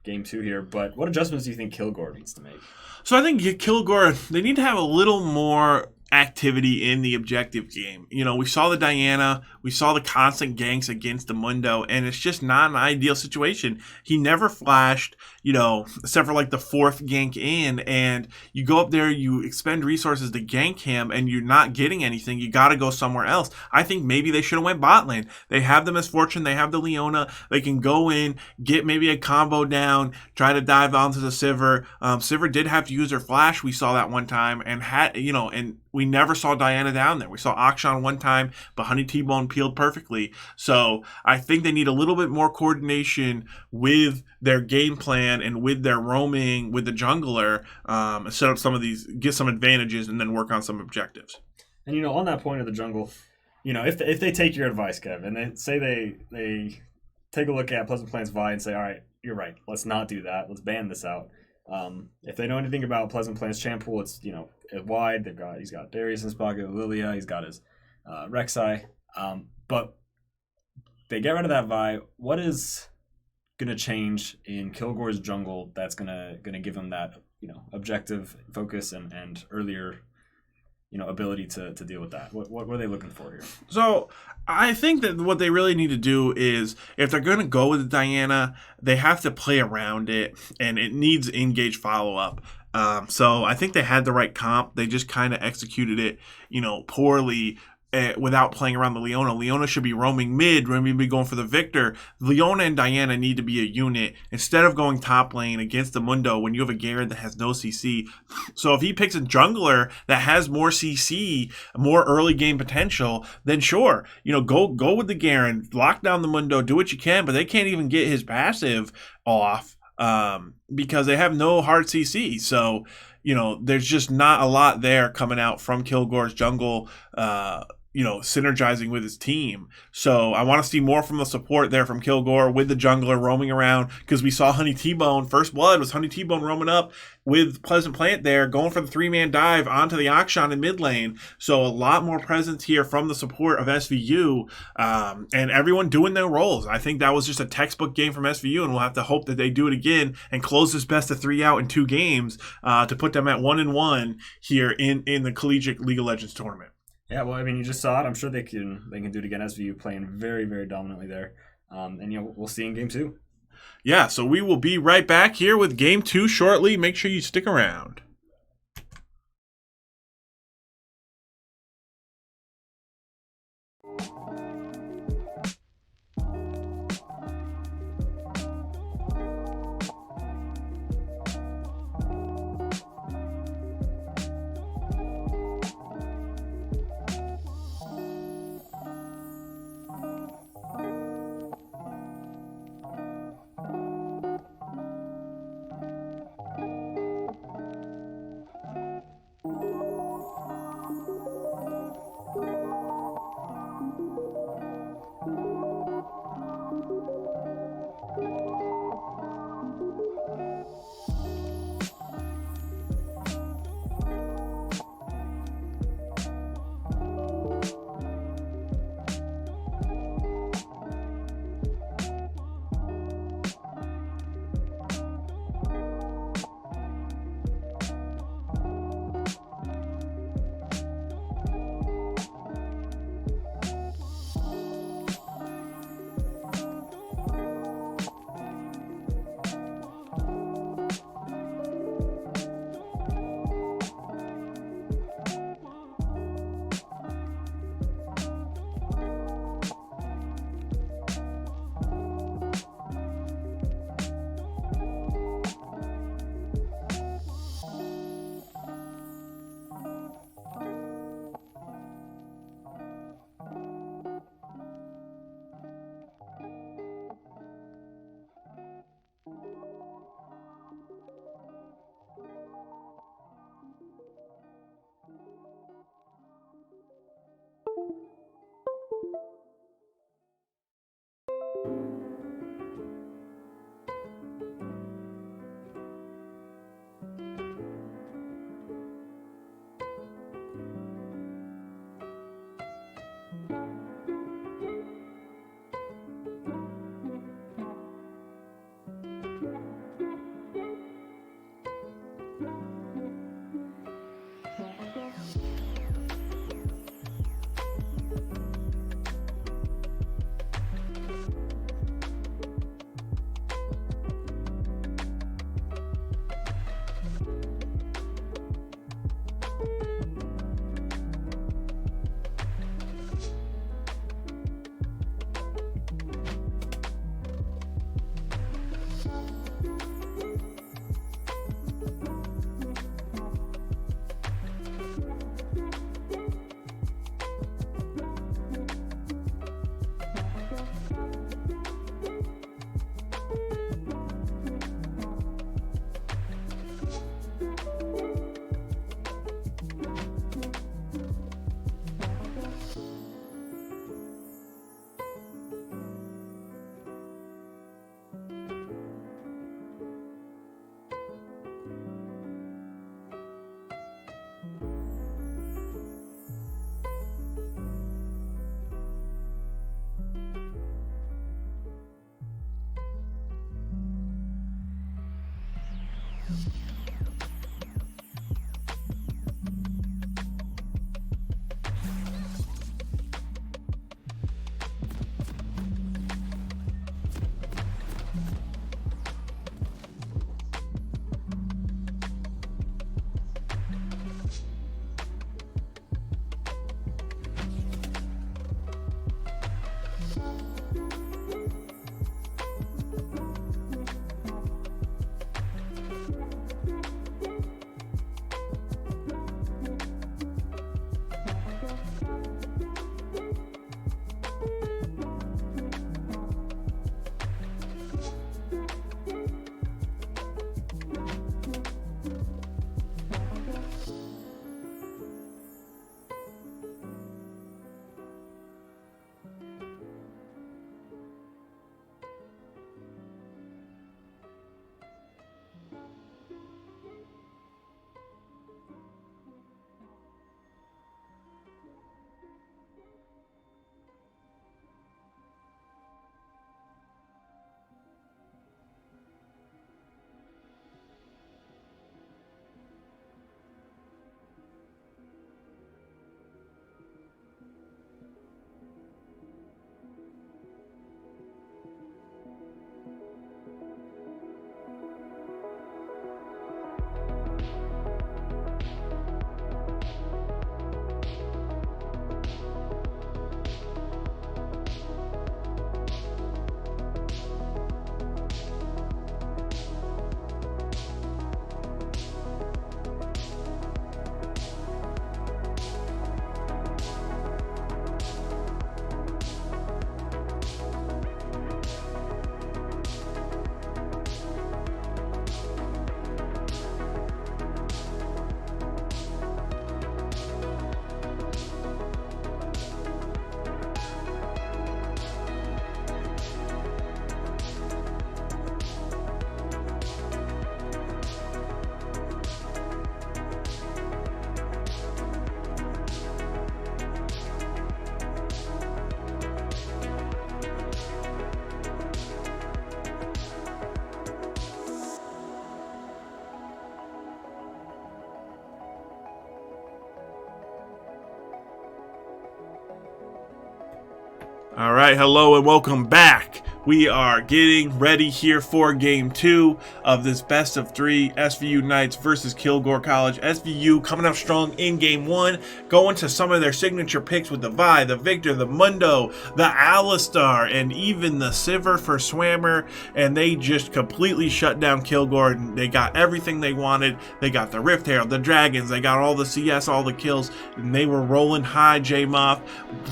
game 2 here. But what adjustments do you think Kilgore needs to make? So I think Kilgore, they need to have a little more activity in the objective game. We saw the Diana, we saw the constant ganks against the Mundo, and it's just not an ideal situation. He never flashed, except for like the 4th gank in, and you go up there, you expend resources to gank him, and you're not getting anything. You got to go somewhere else. I think maybe they should have went bot lane. They have the Misfortune, they have the Leona, they can go in, get maybe a combo down, try to dive onto the Sivir. Sivir did have to use her flash, we saw that one time, and and we never saw Diana down there. We saw Akshan one time, but Honey T-Bone peeled perfectly. So I think they need a little bit more coordination with their game plan and with their roaming with the jungler, set up some of these, get some advantages, and then work on some objectives. And on that point of the jungle, if they take your advice, Kev, and they say they take a look at Pleasant Plant's Vi and say, all right, you're right, let's not do that, let's ban this out. If they know anything about Pleasant Plant's champ pool, it's wide. He's got Darius in his pocket, Lilia. He's got his Rek'Sai. But they get rid of that Vi. What is going to change in Kilgore's jungle that's gonna give him that objective focus and earlier ability to deal with that? What were they looking for here? So I think that what they really need to do is, if they're going to go with Diana, they have to play around it, and it needs engage follow-up. So I think they had the right comp. They just kind of executed it, poorly. without playing around the Leona. Leona should be roaming mid, Remy be going for the Victor. Leona and Diana need to be a unit instead of going top lane against the Mundo when you have a Garen that has no CC. So if he picks a jungler that has more CC, more early game potential, then sure, go with the Garen, lock down the Mundo, do what you can, but they can't even get his passive off because they have no hard CC. So there's just not a lot there coming out from Kilgore's jungle, synergizing with his team. So I want to see more from the support there from Kilgore with the jungler roaming around, because we saw Honey T-Bone. First blood was Honey T-Bone roaming up with Pleasant Plant there, going for the 3-man dive onto the Akshan in mid lane. So a lot more presence here from the support of SVU, and everyone doing their roles. I think that was just a textbook game from SVU, and we'll have to hope that they do it again and close this best of 3 out in 2 games to put them at 1-1 here in the Collegiate League of Legends tournament. Yeah, well, I mean, you just saw it. I'm sure they can do it again. SVU playing very, very dominantly there, and we'll see in game 2. Yeah, so we will be right back here with game 2 shortly. Make sure you stick around. All right, hello and welcome back. We are getting ready here for Game 2 of this best of 3 SVU Knights versus Kilgore College. SVU coming up strong in Game 1, going to some of their signature picks with the Vi, the Victor, the Mundo, the Alistar, and even the Sivir for Swammer, and they just completely shut down Kilgore. And they got everything they wanted. They got the Rift Herald, the Dragons, they got all the CS, all the kills, and they were rolling high, J-Moth.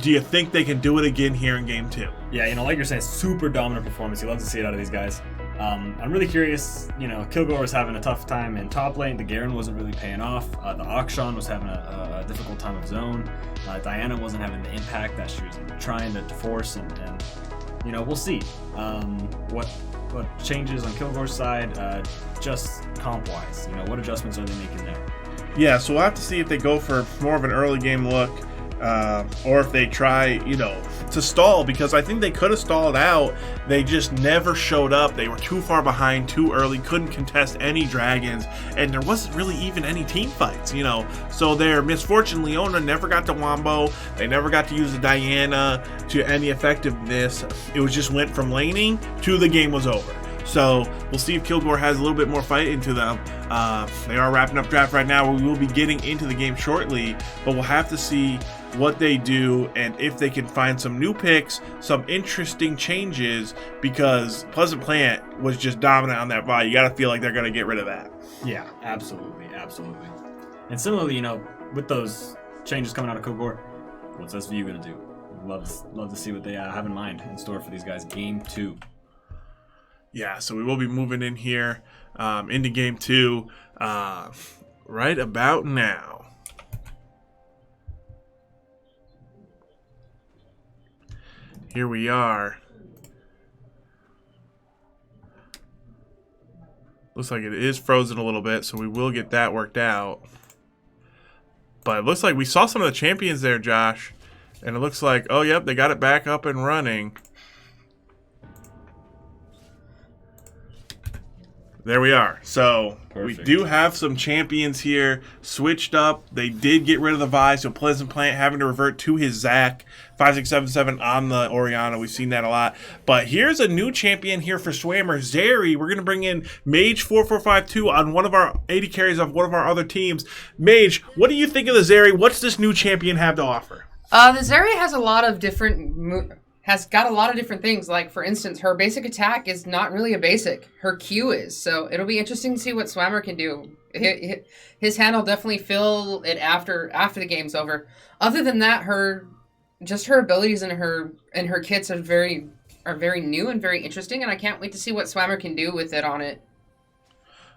Do you think they can do it again here in Game 2? Yeah, like you're saying, super dominant performance. You love to see it out of these guys. I'm really curious. Kilgore was having a tough time in top lane. The Garen wasn't really paying off. The Akshan was having a difficult time of zone. Diana wasn't having the impact that she was trying to force, and we'll see what changes on Kilgore's side, just comp-wise. What adjustments are they making there? Yeah, so we'll have to see if they go for more of an early game look. Or if they try, to stall, because I think they could have stalled out. They just never showed up. They were too far behind, too early, couldn't contest any dragons, and there wasn't really even any team fights, So their misfortune, Leona never got to Wombo. They never got to use the Diana to any effectiveness. It was just went from laning to the game was over. So we'll see if Kilgore has a little bit more fight into them. They are wrapping up draft right now. We will be getting into the game shortly, but we'll have to see what they do and if they can find some new picks, some interesting changes, because Pleasant Plant was just dominant on that Vi. You got to feel like they're going to get rid of that. Yeah, absolutely. And similarly, with those changes coming out of Kilgore, what's SVU going to do? Love to see what they have in mind in store for these guys. Game 2. Yeah, so we will be moving in here into Game 2 right about now. Here we are. Looks like it is frozen a little bit, so we will get that worked out. But it looks like we saw some of the champions there, Josh. And it looks like, oh, yep, they got it back up and running. There we are. So Perfect. We do have some champions here switched up. They did get rid of the Vi, so Pleasant Plant having to revert to his Zac 5677 on the Orianna. We've seen that a lot. But here's a new champion here for Swammer, Zeri. We're going to bring in Mage 4452 on one of our 80 carries of one of our other teams. Mage, what do you think of the Zeri? What's this new champion have to offer? The Zeri has a lot of different has got a lot of different things. Like, for instance, her basic attack is not really a basic. Her Q is. So it'll be interesting to see what Swammer can do. His hand will definitely fill it after the game's over. Other than that, her abilities and her kits are very new and very interesting, and I can't wait to see what Swammer can do with it on it.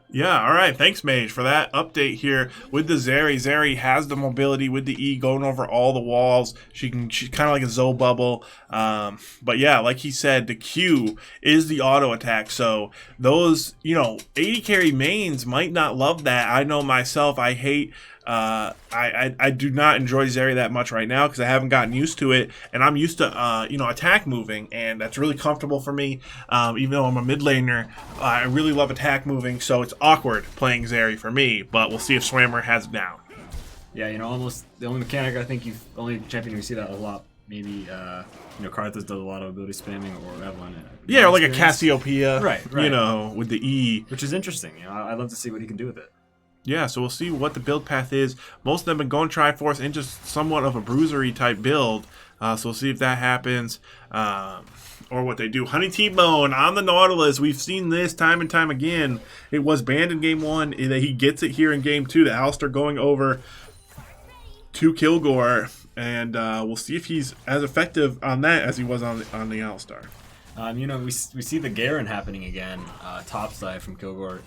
Yeah, all right. Thanks, Mage, for that update here with the Zeri. Zeri has the mobility with the E going over all the walls. She's kind of like a Zoe bubble. But yeah, like he said, the Q is the auto attack. So those, 80 carry mains might not love that. I know myself, I hate... I do not enjoy Zeri that much right now because I haven't gotten used to it, and I'm used to attack moving, and that's really comfortable for me. Even though I'm a mid laner, I really love attack moving, so it's awkward playing Zeri for me. But we'll see if Swammer has it down. Yeah, almost the only mechanic I think only champion you see that a lot. Maybe Karthus does a lot of ability spamming, or Evelyn. Yeah, or like a Cassiopeia, right. With the E, which is interesting. I'd love to see what he can do with it. Yeah, so we'll see what the build path is. Most of them have been going Triforce in just somewhat of a bruisery type build. So we'll see if that happens. Or what they do. Honey T-Bone on the Nautilus. We've seen this time and time again. It was banned in Game 1. He gets it here in Game 2. The Alistar going over to Kilgore. And we'll see if he's as effective on that as he was on the Alistar. We see the Garen happening again, topside from Kilgore.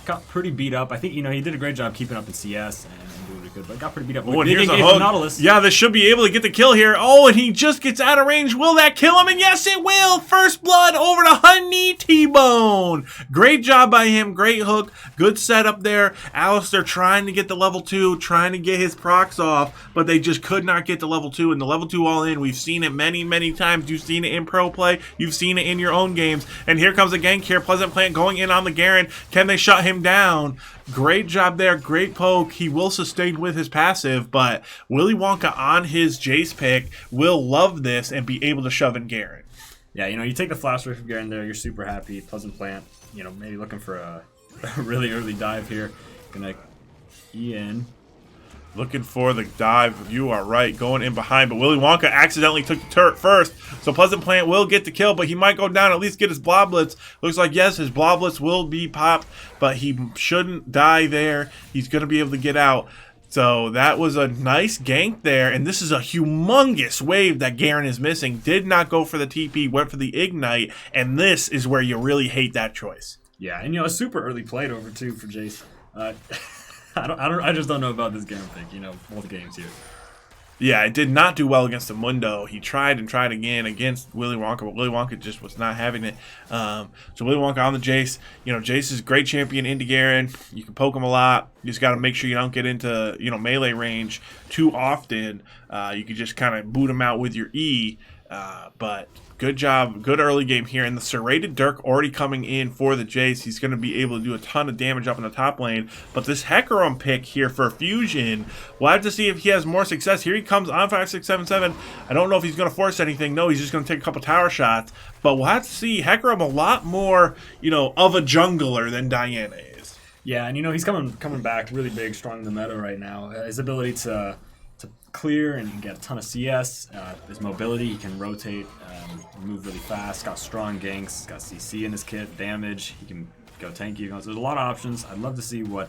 Got pretty beat up. I think, he did a great job keeping up in CS and doing it good, but got pretty beat up. Oh, and here's a hook. Nautilus. Yeah, this should be able to get the kill here. Oh, and he just gets out of range. Will that kill him? And yes, it will. First blood over to Honey T-Bone. Great job by him. Great hook. Good setup there. Alistar trying to get the level 2, trying to get his procs off, but they just could not get to level 2. And the level 2 all in, we've seen it many, many times. You've seen it in pro play. You've seen it in your own games. And here comes a gank here. Pleasant Plant going in on the Garen. Can they shut him down? Great job there. Great poke. He will sustain with his passive, but Willy Wonka on his Jace pick will love this and be able to shove in Garen. Yeah, you take the flash away from Garen there, you're super happy. Pleasant Plant, maybe looking for a really early dive here. Gonna E in. Looking for the dive. You are right. Going in behind. But Willy Wonka accidentally took the turret first. So Pleasant Plant will get the kill, but he might go down, at least get his Bloblets. Looks like, yes, his Bloblets will be popped, but he shouldn't die there. He's going to be able to get out. So that was a nice gank there. And this is a humongous wave that Garen is missing. Did not go for the TP, went for the Ignite. And this is where you really hate that choice. Yeah, and a super early played over, too, for Jace. I just don't know about this Garen pick, both games here. Yeah, it did not do well against the Mundo. He tried and tried again against Willy Wonka, but Willy Wonka just was not having it. So Willy Wonka on the Jace. Jace is a great champion into Garen. You can poke him a lot. You just got to make sure you don't get into, melee range too often. You can just kind of boot him out with your E. But good job. Good early game here. And the Serrated Dirk already coming in for the Jace. He's going to be able to do a ton of damage up in the top lane. But this Hecarim pick here for Fusion, we'll have to see if he has more success. Here he comes on 5, 6, 7, 7. I don't know if he's going to force anything. No, he's just going to take a couple tower shots. But we'll have to see Hecarim a lot more, of a jungler than Diana is. Yeah, and he's coming back really big, strong in the meta right now. His ability to clear and get a ton of CS. His mobility, he can rotate, move really fast, got strong ganks, got CC in his kit, damage, he can go tanky. So there's a lot of options. I'd love to see what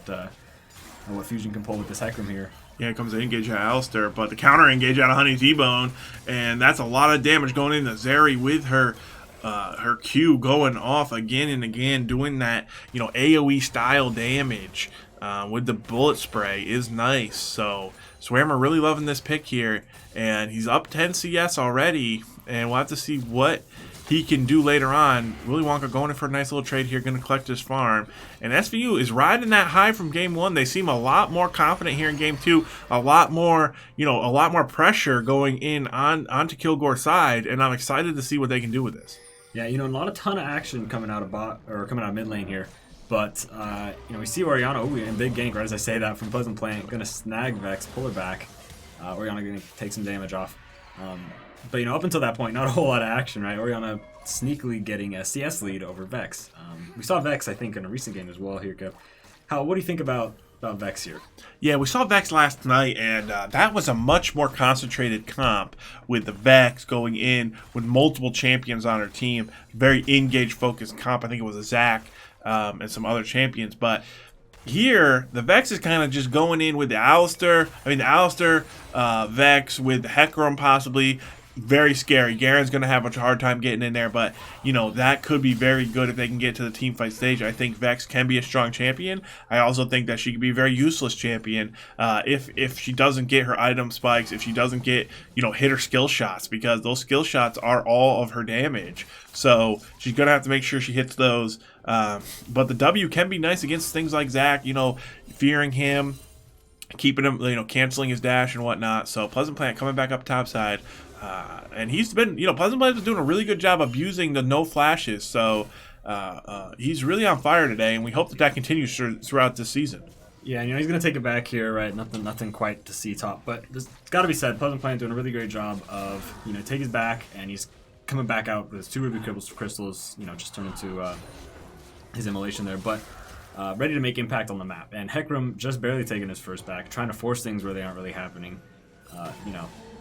Fusion can pull with this Hecarim here. Yeah, it comes to engage out of Alistair, but the counter engage out of Honey T-Bone, and that's a lot of damage going into Zeri with her Q going off again and again, doing that, AoE style damage with the bullet spray is nice. So Swammer really loving this pick here, and he's up 10 CS already, and we'll have to see what he can do later on. Willy Wonka going in for a nice little trade here, going to collect his farm. And SVU is riding that high from game 1. They seem a lot more confident here in game 2, a lot more pressure going in onto Kilgore's side, and I'm excited to see what they can do with this. Yeah, not a ton of action coming out of mid lane here. But, we see Orianna, in big gank, right as I say that, from Pleasant Plant, going to snag Vex, pull her back. Orianna going to take some damage off. But, up until that point, not a whole lot of action, right? Orianna sneakily getting a CS lead over Vex. We saw Vex, I think, in a recent game as well here, Kev. What do you think about Vex here? Yeah, we saw Vex last night, and that was a much more concentrated comp with the Vex going in with multiple champions on her team. Very engaged, focused comp. I think it was a Zac. And some other champions, but here the Vex is kind of just going in with the Alistair. Vex with Hecarim possibly. Very scary. Garen's going to have a hard time getting in there, but that could be very good if they can get to the team fight stage. I think Vex can be a strong champion. I also think that she could be a very useless champion if she doesn't get her item spikes, if she doesn't get hit her skill shots, because those skill shots are all of her damage. So she's going to have to make sure she hits those. But the W can be nice against things like Zac, fearing him, keeping him, canceling his dash and whatnot. So Pleasant Plant coming back up top side. And he's been, Pleasant Plant is doing a really good job abusing the no flashes. So he's really on fire today, and we hope that continues throughout this season. Yeah, he's going to take it back here, right? Nothing quite to see top. But it's got to be said, Pleasant Plant doing a really great job of, take his back, and he's coming back out with his 2 Ruby Crystals, just turned into his immolation there. But ready to make impact on the map. And Hecarim just barely taking his first back, trying to force things where they aren't really happening.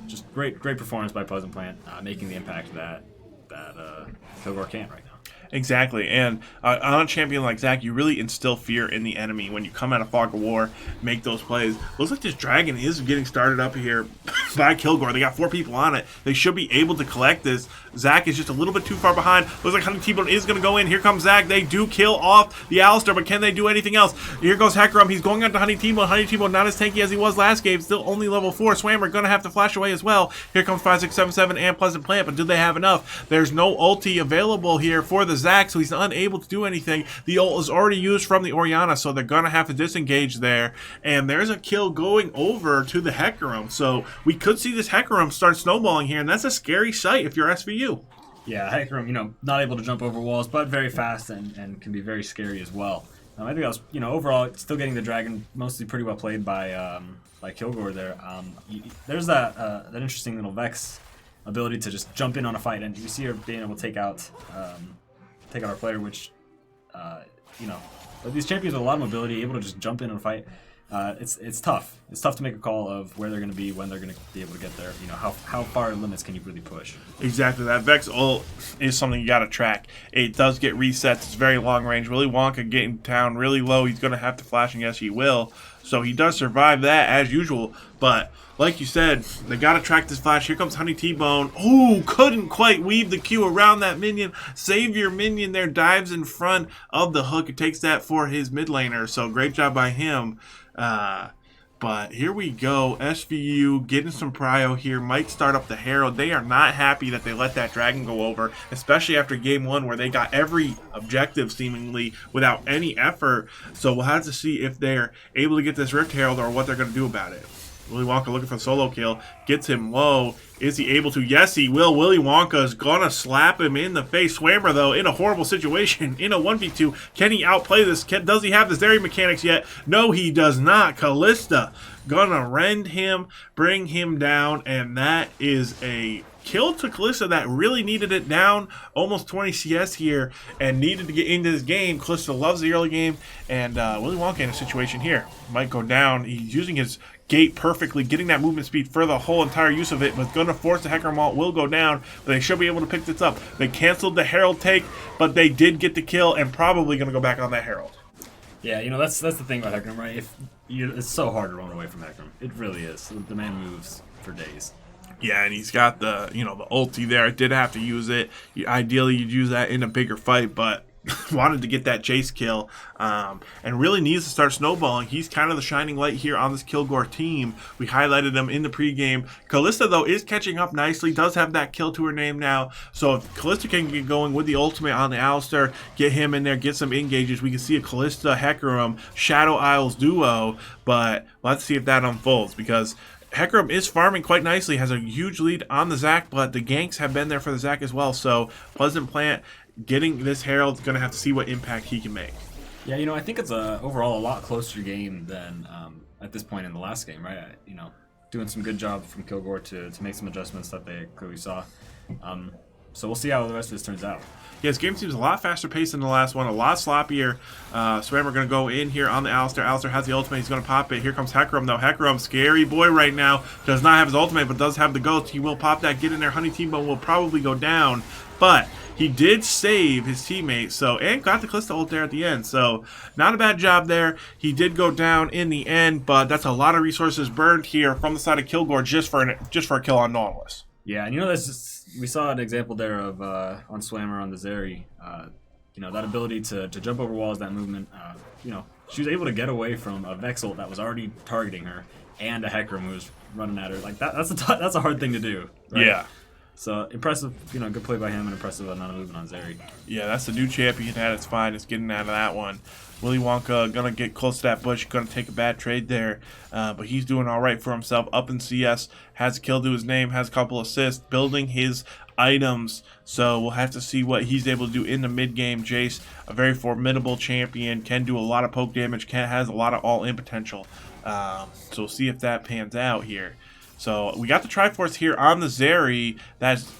Just great performance by Pleasant Plant, making the impact that Kilgore can't right now. Exactly, and on a champion like Zac, you really instill fear in the enemy when you come out of Fog of War, make those plays. Looks like this dragon is getting started up here by Kilgore. They got 4 people on it. They should be able to collect this. Zac is just a little bit too far behind. Looks like Honey T-Bone is going to go in. Here comes Zac. They do kill off the Alistair, but can they do anything else? Here goes Hecarim. He's going on to Honey T-Bone. Honey T-Bone not as tanky as he was last game. Still only level 4. Swammer going to have to flash away as well. Here comes 5, 6, 7, 7 and Pleasant Plant, but do they have enough? There's no ulti available here for the Zac, so he's unable to do anything. The ult is already used from the Orianna, so they're going to have to disengage there. And there's a kill going over to the Hecarim. So we could see this Hecarim start snowballing here, and that's a scary sight if you're SVU. Yeah, Hecarim, not able to jump over walls, but very fast and can be very scary as well. I think that was, overall, still getting the dragon mostly pretty well played by Kilgore there. There's that interesting little Vex ability to just jump in on a fight, and you see her being able to take out our player, which, these champions with a lot of mobility, able to just jump in on a fight. It's tough. It's tough to make a call of where they're going to be, when they're going to be able to get there. How far limits can you really push? Exactly. That Vex ult is something you got to track. It does get resets. It's very long range. Willy Wonka getting down really low. He's going to have to flash, and yes, he will. So he does survive that as usual. But like you said, they got to track this flash. Here comes Honey T-Bone. Ooh, couldn't quite weave the Q around that minion. Save your minion there. Dives in front of the hook. It takes that for his mid laner. So great job by him. But here we go. SVU getting some prio here. Might start up the Herald. They are not happy that they let that dragon go over, especially after game 1 where they got every objective seemingly without any effort. So we'll have to see if they're able to get this Rift Herald or what they're going to do about it. Willy Wonka looking for a solo kill. Gets him low. Is he able to? Yes, he will. Willy Wonka is going to slap him in the face. Swammer, though, in a horrible situation. In a 1v2. Can he outplay this? Does he have the Zeri mechanics yet? No, he does not. Kalista gonna rend him, bring him down, and that is a kill to Kalista that really needed it down. Almost 20 CS here and needed to get into this game. Kalista loves the early game, and Willy Wonka in a situation here. Might go down. He's using his gate perfectly, getting that movement speed for the whole entire use of it, but gonna force the Hecarim ult. Will go down, but they should be able to pick this up. They canceled the Herald take, but they did get the kill and probably gonna go back on that Herald. Yeah, that's the thing about Hecarim, right? It's so hard to run away from Hecarim. It really is. The man moves for days. Yeah, and he's got the the ulti there. Did have to use it. Ideally, you'd use that in a bigger fight, but wanted to get that chase kill, and really needs to start snowballing. He's kind of the shining light here on this Kilgore team. We highlighted him in the pregame. Kalista, though, is catching up nicely, does have that kill to her name now. So if Kalista can get going with the ultimate on the Alistar, get him in there, get some engages, we can see a Kalista Hecarim Shadow Isles duo, but let's see if that unfolds, because Hecarim is farming quite nicely, has a huge lead on the Zac, but the ganks have been there for the Zac as well. So Pleasant Plant getting this Herald is going to have to see what impact he can make. Yeah, I think it's overall a lot closer game than at this point in the last game, right? Doing some good job from Kilgore to make some adjustments that they clearly saw. So we'll see how the rest of this turns out. Yeah, this game seems a lot faster paced than the last one, a lot sloppier. Swammer going to go in here on the Alistar. Alistar has the ultimate. He's going to pop it. Here comes Hecarim, though. Hecarim, scary boy right now. Does not have his ultimate, but does have the ghost. He will pop that, get in there. Honey T-Bone will probably go down, but he did save his teammate, and got the Kalista ult there at the end. So not a bad job there. He did go down in the end, but that's a lot of resources burned here from the side of Kilgore just for a kill on Nautilus. Yeah, and we saw an example there of on Swammer on the Zeri. That ability to jump over walls, that movement. She was able to get away from a Vex ult that was already targeting her, and a Hecarim who was running at her. Like that's a hard thing to do. Right? Yeah. So impressive, good play by him, and impressive amount of movement on Zeri. Yeah, that's the new champion at its finest, getting out of that one. Willy Wonka gonna get close to that bush, gonna take a bad trade there, but he's doing all right for himself. Up in CS, has a kill to his name, has a couple assists, building his items. So we'll have to see what he's able to do in the mid game. Jace, a very formidable champion, can do a lot of poke damage, has a lot of all-in potential. So we'll see if that pans out here. So we got the Triforce here on the Zeri. That's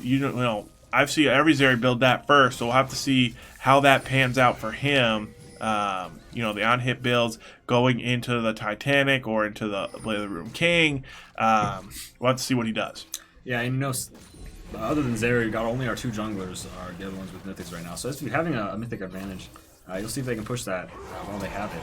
I've seen every Zeri build that first, so we'll have to see how that pans out for him. The on-hit builds going into the Titanic or into the Blade of the Room King. We'll have to see what he does. Yeah, and other than Zeri, we got only our 2 junglers are the other ones with mythics right now. So SVU having a mythic advantage, you'll see if they can push that while they have it.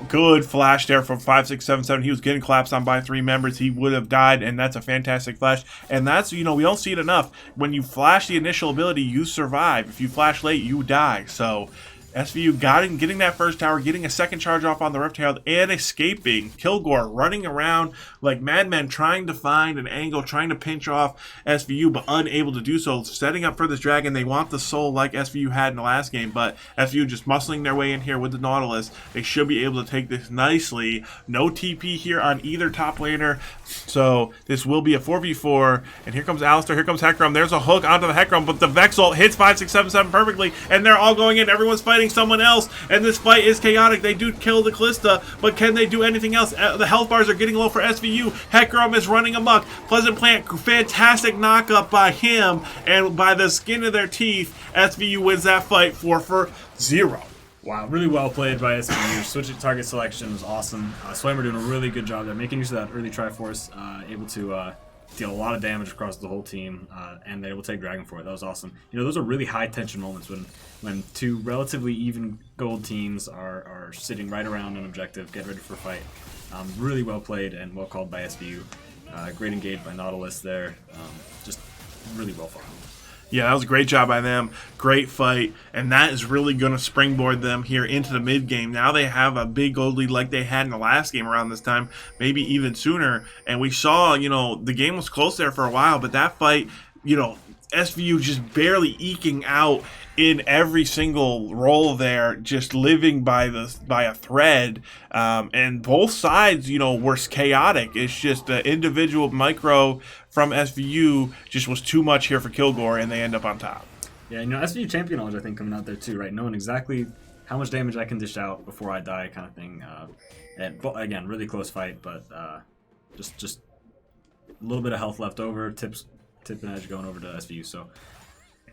Good flash there from 5, 6, 7, 7. He was getting collapsed on by 3 members. He would have died, and that's a fantastic flash. And that's, we don't see it enough. When you flash the initial ability, you survive. If you flash late, you die. So SVU getting that first tower, getting a second charge off on the Rift Herald, and escaping. Kilgore running around like madmen, trying to find an angle, trying to pinch off SVU, but unable to do so. Setting up for this dragon. They want the soul like SVU had in the last game, but SVU just muscling their way in here with the Nautilus. They should be able to take this nicely. No TP here on either top laner, so this will be a 4v4. And here comes Alistar, here comes Hecarim. There's a hook onto the Hecarim, but the Vex ult hits 5, 6, 7, 7 perfectly, and they're all going in. Everyone's fighting. targeting someone else, and this fight is chaotic. They do kill the Callista, but can they do anything else? The health bars are getting low for SVU. Hecarim is running amok. Pleasant Plant, fantastic knockup by him, and by the skin of their teeth, SVU wins that fight 4-0. Wow, really well played by SVU. Switching target selection was awesome. Swimmer doing a really good job there, making use of that early Triforce, able to deal a lot of damage across the whole team, and they will take Dragon for it. That was awesome. You know, those are really high tension moments when two relatively even gold teams are sitting right around an objective, get ready for a fight. Really well played and well called by SVU. Great engage by Nautilus there. Just really well fought. Yeah, that was a great job by them. Great fight. And that is really going to springboard them here into the mid-game. Now they have a big gold lead like they had in the last game around this time, maybe even sooner. And we saw, you know, the game was close there for a while, but that fight, you know, SVU just barely eking out in every single role there, just living by a thread, and both sides, you know, were chaotic. It's just the individual micro from SVU just was too much here for Kilgore, and they end up on top. Yeah, you know, SVU champion knowledge, I think, coming out there too, right? Knowing exactly how much damage I can dish out before I die, kind of thing. And again, really close fight, but just a little bit of health left over. Tip and edge going over to SVU, so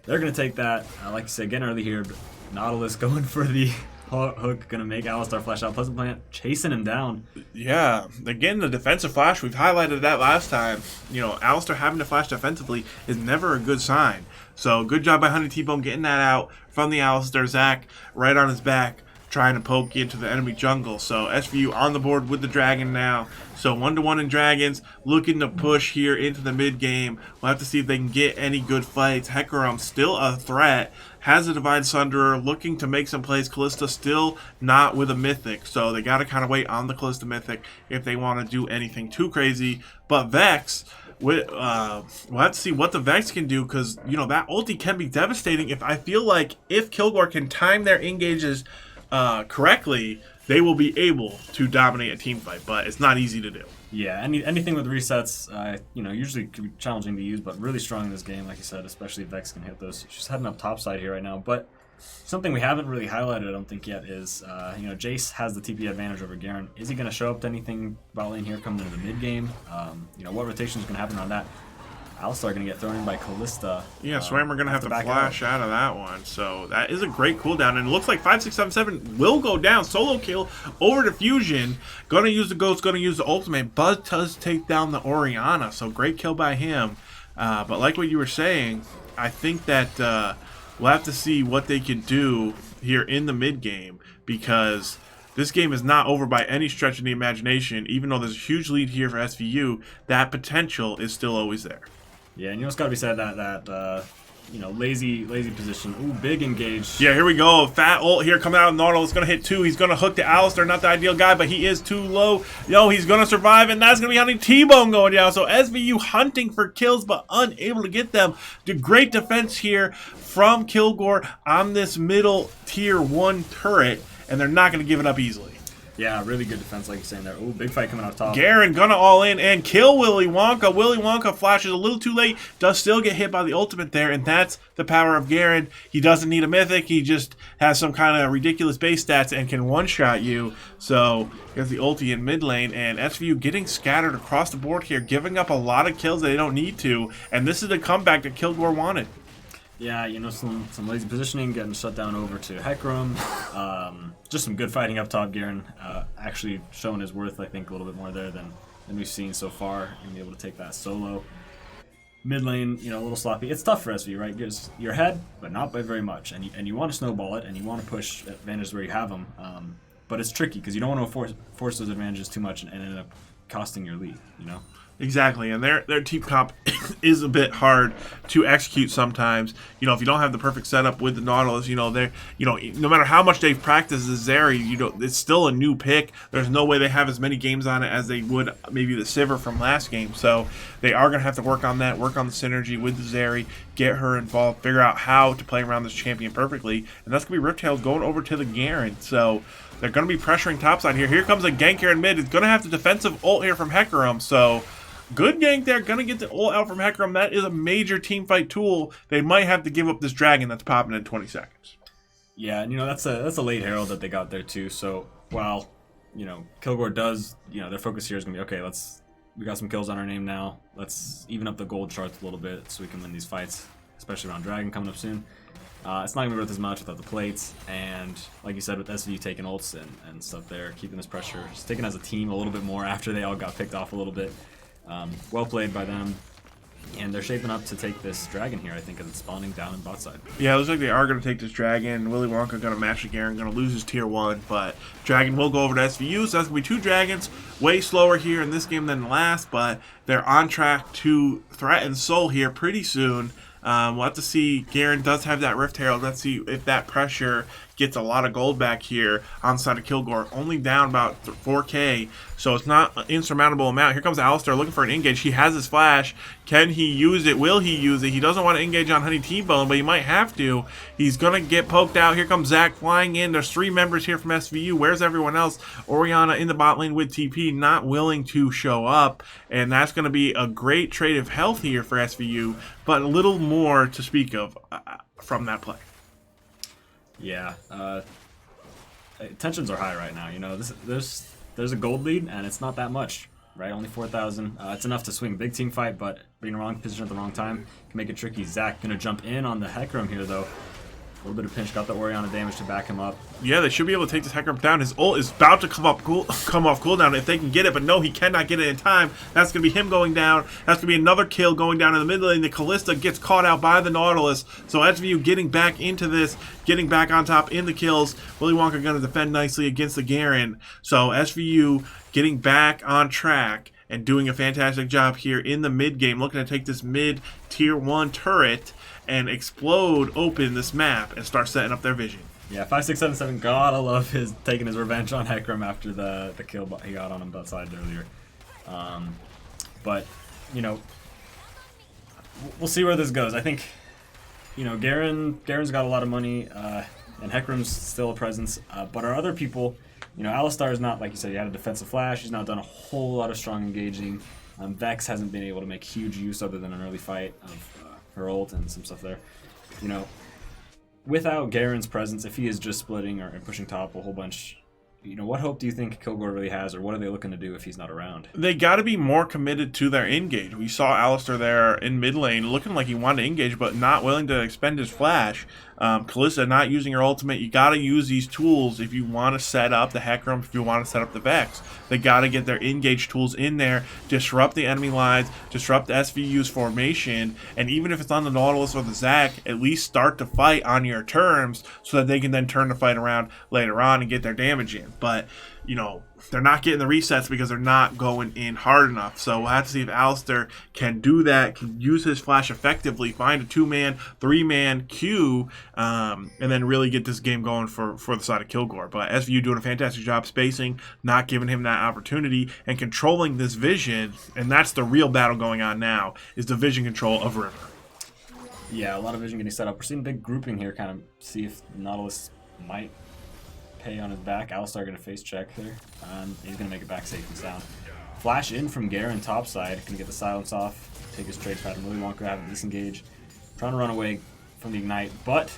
they're going to take that. Like I said, getting early here, but Nautilus going for the hook, going to make Alistar flash out. Pleasant Plant chasing him down. Yeah, again, the defensive flash, we've highlighted that last time. You know, Alistar having to flash defensively is never a good sign. So good job by Honey T-Bone getting that out from the Alistar. Zach right on his back, trying to poke into the enemy jungle. So SVU on the board with the dragon now. So 1-1 in dragons, looking to push here into the mid game. We'll have to see if they can get any good fights. Hecarim still a threat, has a Divine Sunderer, looking to make some plays. Callista still not with a mythic, so they got to kind of wait on the Callista mythic if they want to do anything too crazy. But Vex, we'll have to see what the Vex can do, because, you know, that ulti can be devastating. I feel like if Kilgore can time their engages correctly, they will be able to dominate a team fight, but it's not easy to do. Yeah, anything with resets, you know, usually can be challenging to use, but really strong in this game, like you said, especially if Vex can hit those. She's heading up top side here right now, but something we haven't really highlighted, I don't think, yet is, you know, Jace has the TP advantage over Garen. Is he going to show up to anything bot lane here coming into the mid game? You know, what rotation is going to happen on that? Alistar going to get thrown in by Callista. Yeah, Swammer going to have to flash out of that one. So that is a great cooldown. And it looks like 5, 6, 7, 7 will go down. Solo kill over to Fusion. Going to use the Ghost, going to use the ultimate. Buzz does take down the Orianna. So great kill by him. But like what you were saying, I think that we'll have to see what they can do here in the mid game, because this game is not over by any stretch of the imagination. Even though there's a huge lead here for SVU, that potential is still always there. Yeah, and you know, it's got to be said that you know, lazy position. Ooh, big engage. Yeah, here we go. Fat ult here coming out of Nautilus. Going to hit 2. He's going to hook to Alistar. Not the ideal guy, but he is too low. Yo, he's going to survive, and that's going to be Honey T-Bone going down. So SVU hunting for kills, but unable to get them. The great defense here from Kilgore on this middle tier 1 turret, and they're not going to give it up easily. Yeah, really good defense, like you're saying there. Ooh, big fight coming out top. Garen gonna all in and kill Willy Wonka. Willy Wonka flashes a little too late, does still get hit by the ultimate there, and that's the power of Garen. He doesn't need a mythic, he just has some kind of ridiculous base stats and can one-shot you. So, he has the ulti in mid lane, and SVU getting scattered across the board here, giving up a lot of kills that they don't need to, and this is the comeback that Kilgore wanted. Yeah, you know, some lazy positioning, getting shut down over to Hecarim. Just some good fighting up top. Garen actually showing his worth, I think, a little bit more there than we've seen so far, and be able to take that solo. Mid lane, you know, a little sloppy. It's tough for SVU, right? Because you're ahead, but not by very much, and you want to snowball it, and you want to push advantages where you have them. But it's tricky because you don't want to force those advantages too much and end up costing your lead, you know? Exactly, and their team comp is a bit hard to execute sometimes. You know, if you don't have the perfect setup with the Nautilus, you know, no matter how much they've practiced the Zeri, you know, it's still a new pick. There's no way they have as many games on it as they would maybe the Sivir from last game. So they are going to have to work on that, work on the synergy with the Zeri, get her involved, figure out how to play around this champion perfectly. And that's going to be Riptails going over to the Garen. So they're going to be pressuring topside here. Here comes a gank here in mid. It's going to have the defensive ult here from Hecarim. So good gank there. Going to get the ult out from Hecarim. That is a major team fight tool. They might have to give up this dragon that's popping in 20 seconds. Yeah, and that's a late Herald that they got there too. So while Kilgore does, their focus here is gonna be okay. We got some kills on our name now. Let's even up the gold charts a little bit so we can win these fights, especially around Dragon coming up soon. It's not gonna be worth as much without the plates, and like you said, with SVU taking ults and stuff there, keeping this pressure, just taking as a team a little bit more after they all got picked off a little bit. Well played by them. And they're shaping up to take this dragon here, I think, as it's spawning down in bot side. Yeah, it looks like they are going to take this dragon. Willy Wonka going to match the Garen, going to lose his tier 1, but dragon will go over to SVU, so that's going to be 2 dragons. Way slower here in this game than the last, but they're on track to threaten Soul here pretty soon. We'll have to see. Garen does have that Rift Herald. Let's see if that pressure gets a lot of gold back here on the side of Kilgore. Only down about 4k, so it's not an insurmountable amount. Here comes Alistar looking for an engage. He has his flash. Can he use it? Will he use it? He doesn't want to engage on Honey T-Bone, but he might have to. He's going to get poked out. Here comes Zac flying in. There's 3 members here from SVU. Where's everyone else? Orianna in the bot lane with TP, not willing to show up, and that's going to be a great trade of health here for SVU, but a little more to speak of from that play. Yeah, tensions are high right now. There's a gold lead, and it's not that much, right? Only 4,000. It's enough to swing a big team fight, but being in the wrong position at the wrong time can make it tricky. Zac gonna jump in on the Hecarim here, though. A little bit of pinch, got the Orianna damage to back him up. Yeah, they should be able to take this Hecarim down. His ult is about to come off cooldown if they can get it, but no, he cannot get it in time. That's going to be him going down. That's going to be another kill going down in the mid lane. The Kalista gets caught out by the Nautilus, so SVU getting back into this, getting back on top in the kills. Willy Wonka going to defend nicely against the Garen, so SVU getting back on track and doing a fantastic job here in the mid game, looking to take this mid tier 1 turret and explode open this map and start setting up their vision. Yeah, 5677, gotta love taking his revenge on Hecarim after the kill he got on him outside earlier. But we'll see where this goes. I think Garen's got a lot of money, and Hecarim's still a presence. But our other people, Alistar is not, like you said, he had a defensive flash. He's not done a whole lot of strong engaging. Vex hasn't been able to make huge use other than an early fight of her ult and some stuff there. Without Garen's presence, if he is just splitting or pushing top a whole bunch, what hope do you think Kilgore really has, or what are they looking to do if he's not around? They got to be more committed to their engage. We saw Alistar there in mid lane looking like he wanted to engage, but not willing to expend his flash. Kalista not using her ultimate. You got to use these tools if you want to set up the Hecarim, if you want to set up the Vex. They got to get their engage tools in there, disrupt the enemy lines, disrupt SVU's formation, and even if it's on the Nautilus or the Zac, at least start the fight on your terms so that they can then turn the fight around later on and get their damage in. But they're not getting the resets because they're not going in hard enough. So we'll have to see if Alistar can do that, can use his flash effectively, find a 2-man, 3-man queue, and then really get this game going for the side of Kilgore. But SVU doing a fantastic job spacing, not giving him that opportunity, and controlling this vision. And that's the real battle going on now, is the vision control of River. Yeah, a lot of vision getting set up. We're seeing a big grouping here, kind of see if Nautilus might pay on his back. Alistar gonna face check there. He's gonna make it back safe and sound. Flash in from Garen topside, gonna get the silence off, take his trade pattern. Willy Wonka having disengage, trying to run away from the ignite, but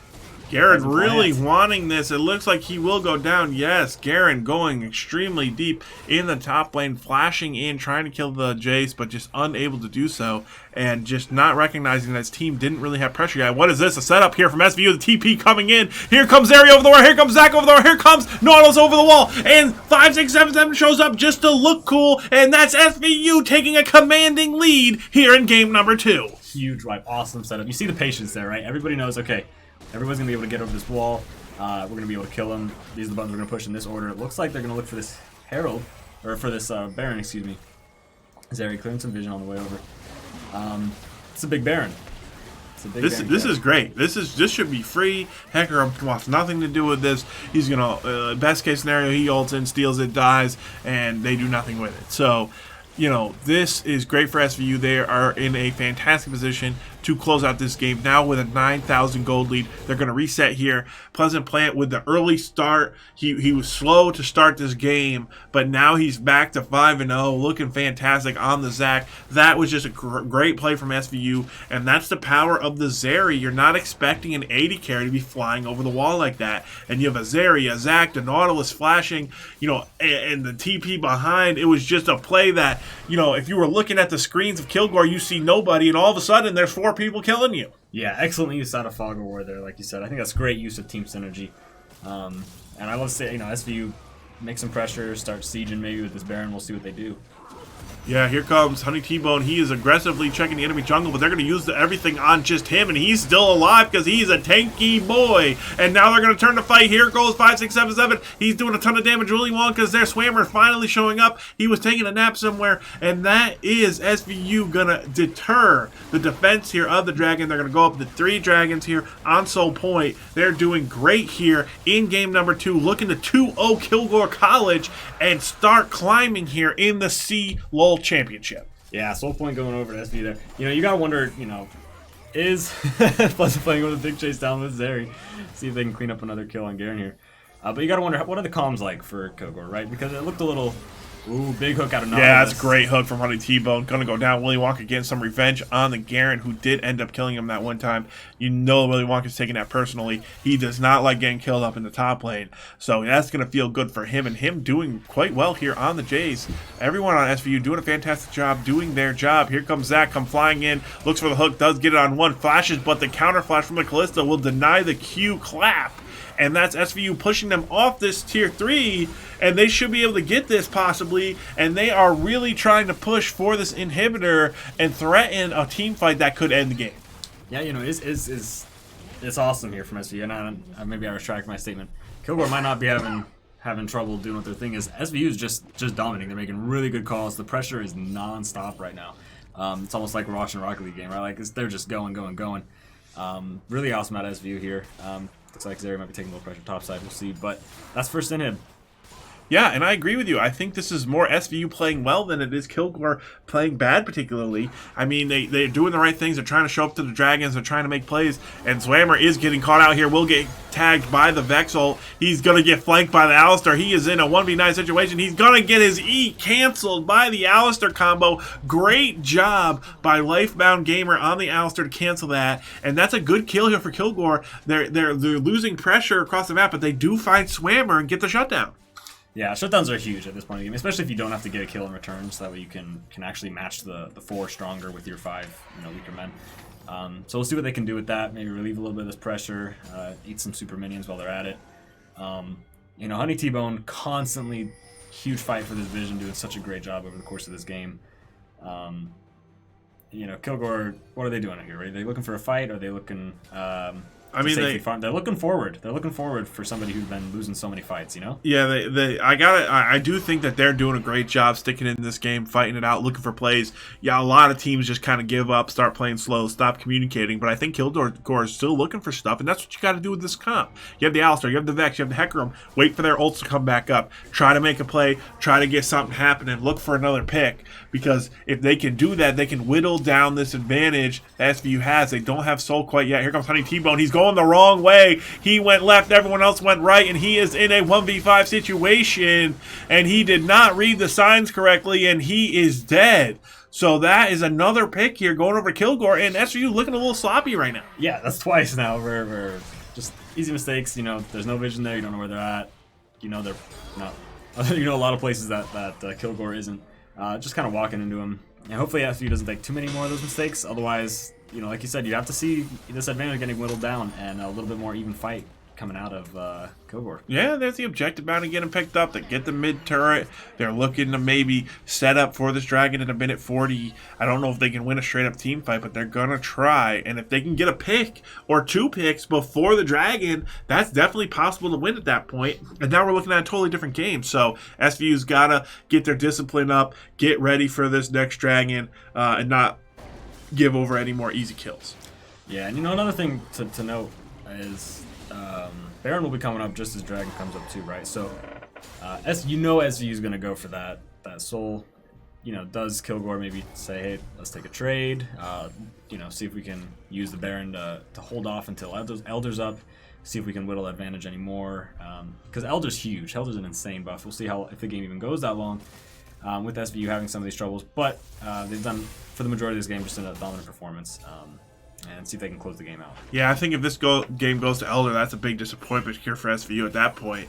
Garen really wanting this. It looks like he will go down. Yes, Garen going extremely deep in the top lane, flashing in, trying to kill the Jace, but just unable to do so, and just not recognizing that his team didn't really have pressure yet. What is this? A setup here from SVU, the TP coming in. Here comes Ari over the wall. Here comes Zac over the wall. Here comes Nautilus over the wall. And 5677 shows up just to look cool, and that's SVU taking a commanding lead here in game number 2. Huge wipe. Awesome setup. You see the patience there, right? Everybody knows, okay, everyone's going to be able to get over this wall. We're going to be able to kill him. These are the buttons we're going to push in this order. It looks like they're going to look for this Herald, or for this Baron, excuse me. Zeri clearing some vision on the way over. It's a big Baron. This is great. This should be free. Hecarim wants nothing to do with this. He's gonna best case scenario, he ults in, steals it, dies, and they do nothing with it. So, this is great for SVU. They are in a fantastic position to close out this game. Now with a 9,000 gold lead, they're going to reset here. Pleasant Plant with the early start. He was slow to start this game, but now he's back to 5-0, looking fantastic on the Zac. That was just a great play from SVU, and that's the power of the Zeri. You're not expecting an 80 carry to be flying over the wall like that, and you have a Zeri, a Zac, the Nautilus flashing, and the TP behind. It was just a play that, if you were looking at the screens of Kilgore, you see nobody, and all of a sudden there's 4 people killing you. Yeah, excellent use out of Fog of War there, like you said. I think that's great use of team synergy. And I love to say, SVU make some pressure, start sieging maybe with this Baron. We'll see what they do. Yeah, here comes Honey T-Bone. He is aggressively checking the enemy jungle, but they're going to use everything on just him, and he's still alive because he's a tanky boy. And now they're going to turn the fight. Here goes 5, 6, 7, 7. He's doing a ton of damage. Willy Wonka's there. Swammer finally showing up. He was taking a nap somewhere, and that is SVU going to deter the defense here of the dragon. They're going to go up to 3 dragons here on Soul Point. They're doing great here in game number 2, looking to 2-0 Kilgore College and start climbing here in the C-LOL Championship. Yeah, Soul Point going over to SVU there. You gotta wonder, is Pleasant playing with a big chase down with Zeri? See if they can clean up another kill on Garen here. But you gotta wonder, what are the comms like for Kilgore, right? Because it looked a little... Ooh, big hook out of Nautilus. Yeah, that's a great hook from Honey T-Bone. Gonna go down. Willy Wonka getting some revenge on the Garen, who did end up killing him that one time. Willy Wonka's taking that personally. He does not like getting killed up in the top lane. So that's gonna feel good for him, and him doing quite well here on the Jays. Everyone on SVU doing a fantastic job, doing their job. Here comes Zac, come flying in, looks for the hook, does get it on one, flashes, but the counter flash from the Kalista will deny the Q clap. And that's SVU pushing them off this tier 3, and they should be able to get this possibly, and they are really trying to push for this inhibitor and threaten a team fight that could end the game. Yeah, it's awesome here from SVU, and maybe I retract my statement. Kilgore might not be having trouble doing what their thing is. SVU is just dominating. They're making really good calls. The pressure is non-stop right now. It's almost like we're watching a Rocket League game, right? Like they're just going. Really awesome out of SVU here. Looks like Zeri might be taking a little pressure topside. We'll see, but that's first inhib. Yeah, and I agree with you. I think this is more SVU playing well than it is Kilgore playing bad particularly. I mean, they're doing the right things. They're trying to show up to the Dragons. They're trying to make plays. And Swammer is getting caught out here. Will get tagged by the Vex ult. He's going to get flanked by the Alistar. He is in a 1v9 situation. He's going to get his E canceled by the Alistar combo. Great job by Lifebound Gamer on the Alistar to cancel that. And that's a good kill here for Kilgore. They're losing pressure across the map, but they do find Swammer and get the shutdown. Yeah, shutdowns are huge at this point in the game, especially if you don't have to get a kill in return, so that way you can actually match the 4 stronger with your 5 weaker men. So we'll see what they can do with that. Maybe relieve a little bit of this pressure, eat some super minions while they're at it. Honey T-Bone constantly huge fight for this vision, doing such a great job over the course of this game. Kilgore, what are they doing here? Are they looking for a fight? Are they looking? They're looking forward. They're looking forward for somebody who's been losing so many fights, Yeah, I do think that they're doing a great job sticking in this game, fighting it out, looking for plays. Yeah, a lot of teams just kind of give up, start playing slow, stop communicating. But I think Kilgore is still looking for stuff, and that's what you got to do with this comp. You have the Alistar, you have the Vex, you have the Hecarim. Wait for their ults to come back up. Try to make a play. Try to get something happening. Look for another pick, because if they can do that, they can whittle down this advantage that SVU has. They don't have Soul quite yet. Here comes Honey T-Bone. He's going the wrong way. He went left, everyone else went right, and he is in a 1v5 situation, and he did not read the signs correctly, and he is dead. So that is another pick here going over Kilgore, and SVU looking a little sloppy right now. Yeah, that's twice now. We're just easy mistakes. There's no vision there. You don't know where they're at. They're not. A lot of places that Kilgore isn't. Just kind of walking into him. And hopefully SVU doesn't take too many more of those mistakes. Otherwise, like you said, you have to see this advantage getting whittled down and a little bit more even fight coming out of Kilgore. Yeah, there's the objective bound to get him picked up. They get the mid turret. They're looking to maybe set up for this dragon at a minute 40. I don't know if they can win a straight up team fight, but they're gonna try. And if they can get a pick or 2 picks before the dragon, that's definitely possible to win at that point. And now we're looking at a totally different game. So SVU's gotta get their discipline up, get ready for this next dragon, and not give over any more easy kills. Yeah, and another thing to note is Baron will be coming up just as Dragon comes up too, right? So SVU is going to go for that soul. does Kilgore maybe say, hey, let's take a trade? See if we can use the Baron to hold off until Elder's up. See if we can whittle advantage anymore. Because Elder's huge. Elder's an insane buff. We'll see if the game even goes that long with SVU having some of these troubles. But they've done, for the majority of this game, just a dominant performance. And see if they can close the game out. Yeah, I think if this game goes to Elder, that's a big disappointment here for SVU at that point.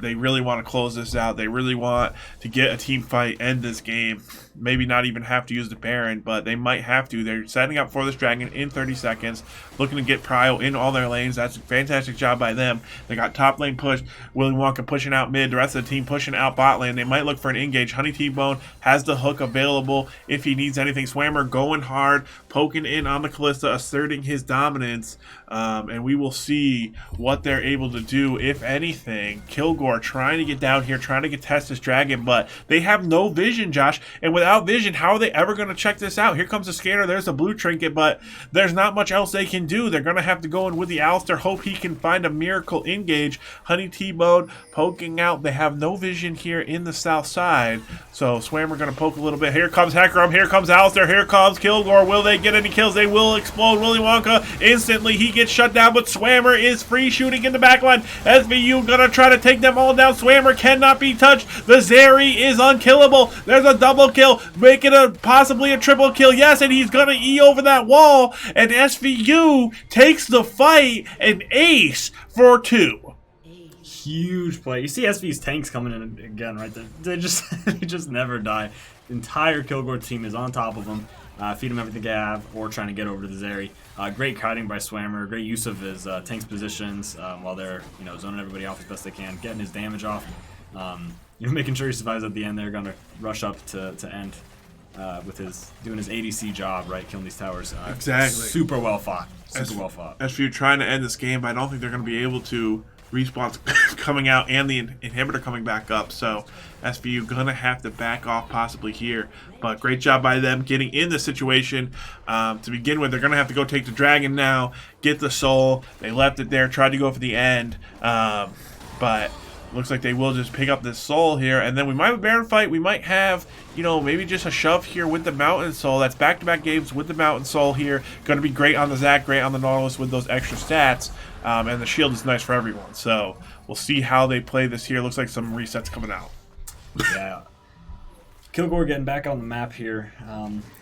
They really want to close this out. They really want to get a team fight, end this game. Maybe not even have to use the Baron, but they might have to. They're setting up for this Dragon in 30 seconds, looking to get Prio in all their lanes. That's a fantastic job by them. They got top lane pushed, Willy Wonka pushing out mid, the rest of the team pushing out bot lane. They might look for an engage. Honey T-Bone has the hook available if he needs anything. Swammer going hard, poking in on the Kalista, asserting his dominance, and we will see what they're able to do, if anything. Kilgore trying to get down here, trying to get test this Dragon, but they have no vision, Josh, and without vision, how are they ever going to check this out? Here comes the scanner, there's a blue trinket, but there's not much else they can do. They're going to have to go in with the Alistair, hope he can find a miracle engage. Honey T-Bone poking out. They have no vision here in the south side, so Swammer going to poke a little bit. Here comes Hecarim, here comes Alistair, here comes Kilgore. Will they get any kills? They will explode. Willy Wonka instantly, he gets shut down, but Swammer is free shooting in the backline. SVU gonna try to take them all down. Swammer cannot be touched. The Zeri is unkillable. There's a double kill, make it possibly a triple kill. Yes, and he's gonna E over that wall, and SVU takes the fight, an ace for 2. Huge play. You see SV's tanks coming in again right there. They just never die. The entire Kilgore team is on top of them. Feed him everything they have, or trying to get over to the Zeri. Great kiting by Swammer, great use of his tank's positions while they're zoning everybody off as best they can, getting his damage off. Making sure he survives at the end. They're gonna rush up to end with doing his ADC job, right, killing these towers. Exactly. Super well fought. Well fought. SVU trying to end this game, but I don't think they're going to be able to. Respawn's coming out and the inhibitor coming back up, so SVU gonna have to back off possibly here, but great job by them getting in the situation. To begin with, they're gonna have to go take the Dragon now, get the soul. They left it there, tried to go for the end, but looks like they will just pick up this soul here, and then we might have a Baron fight. We might have, maybe just a shove here with the Mountain Soul. That's back-to-back games with the Mountain Soul here. Going to be great on the Zac, great on the Nautilus with those extra stats, and the shield is nice for everyone. So we'll see how they play this here. Looks like some resets coming out. Yeah. Kilgore getting back on the map here.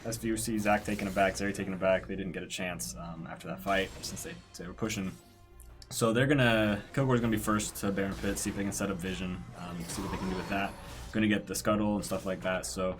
SVU see Zac taking it back, Zeri taking it back. They didn't get a chance after that fight since they were pushing. So Kilgore's gonna be first to Baron Pit, see if they can set up vision, see what they can do with that. Gonna get the scuttle and stuff like that. So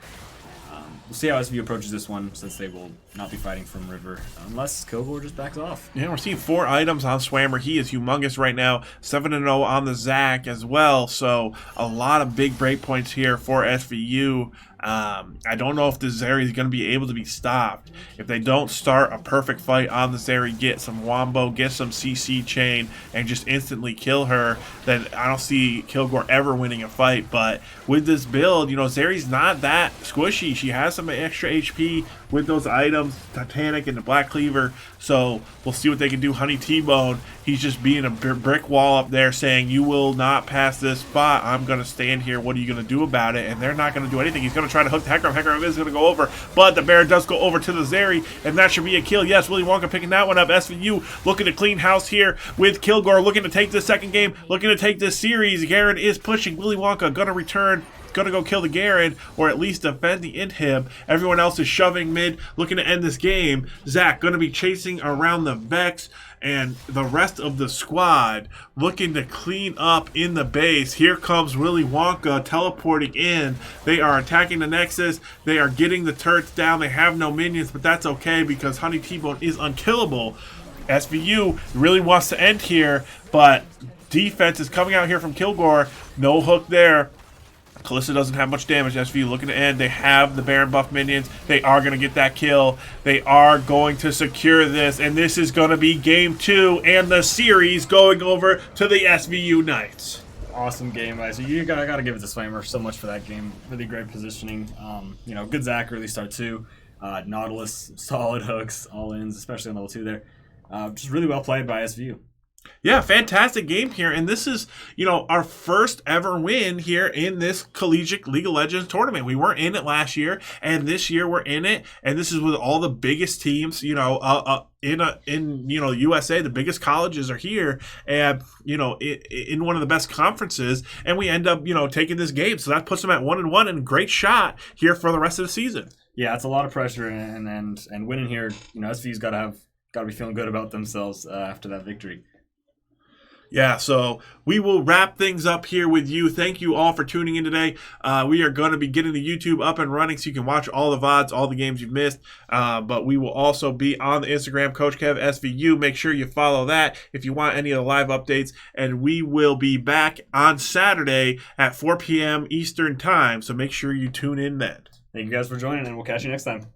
we'll see how SVU approaches this one, since they will not be fighting from river unless Kilgore just backs off. Yeah, we're seeing 4 items on Swammer. He is humongous right now. 7-0 on the Zac as well. So a lot of big breakpoints here for SVU. I don't know if the Zeri is going to be able to be stopped. If they don't start a perfect fight on the Zeri, get some Wombo, get some CC chain, and just instantly kill her, then I don't see Kilgore ever winning a fight. But with this build, Zeri's not that squishy. She has some extra HP with those items, Titanic and the Black Cleaver. So we'll see what they can do. Honey T-Bone, he's just being a brick wall up there saying, you will not pass this spot. I'm going to stand here. What are you going to do about it? And they're not going to do anything. He's going to try to hook the Hecarim. Hecarim is going to go over, but the Baron does go over to the Zeri, and that should be a kill. Yes, Willy Wonka picking that one up. SVU looking to clean house here with Kilgore, looking to take this second game, looking to take this series. Garen is pushing. Willy Wonka going to return, going to go kill the Garen, or at least defend the inhib. Everyone else is shoving mid, looking to end this game. Zac going to be chasing around the Vex, and the rest of the squad looking to clean up in the base. Here comes Willy Wonka teleporting in. They are attacking the Nexus. They are getting the turrets down. They have no minions, but that's okay because Honey T-Bone is unkillable. SVU really wants to end here, but defense is coming out here from Kilgore. No hook there. Kalista doesn't have much damage. SVU looking to end. They have the Baron buff minions. They are going to get that kill. They are going to secure this, and this is going to be game 2 and the series going over to the SVU Knights. Awesome game, guys. You gotta give it to Swammer so much for that game. Really great positioning. Good Zac early start too. Nautilus, solid hooks, all ins, especially on level 2 there. Just really well played by SVU. Yeah, fantastic game here. And this is, our first ever win here in this Collegiate League of Legends tournament. We weren't in it last year, and this year we're in it. And this is with all the biggest teams, in USA. The biggest colleges are here, and in one of the best conferences, and we end up taking this game. So that puts them at 1-1 and great shot here for the rest of the season. Yeah, it's a lot of pressure, and winning here, SVU's got to be feeling good about themselves after that victory. Yeah, so we will wrap things up here with you. Thank you all for tuning in today. We are going to be getting the YouTube up and running so you can watch all the VODs, all the games you've missed. But we will also be on the Instagram, Coach Kev SVU. Make sure you follow that if you want any of the live updates. And we will be back on Saturday at 4 p.m. Eastern Time. So make sure you tune in then. Thank you guys for joining, and we'll catch you next time.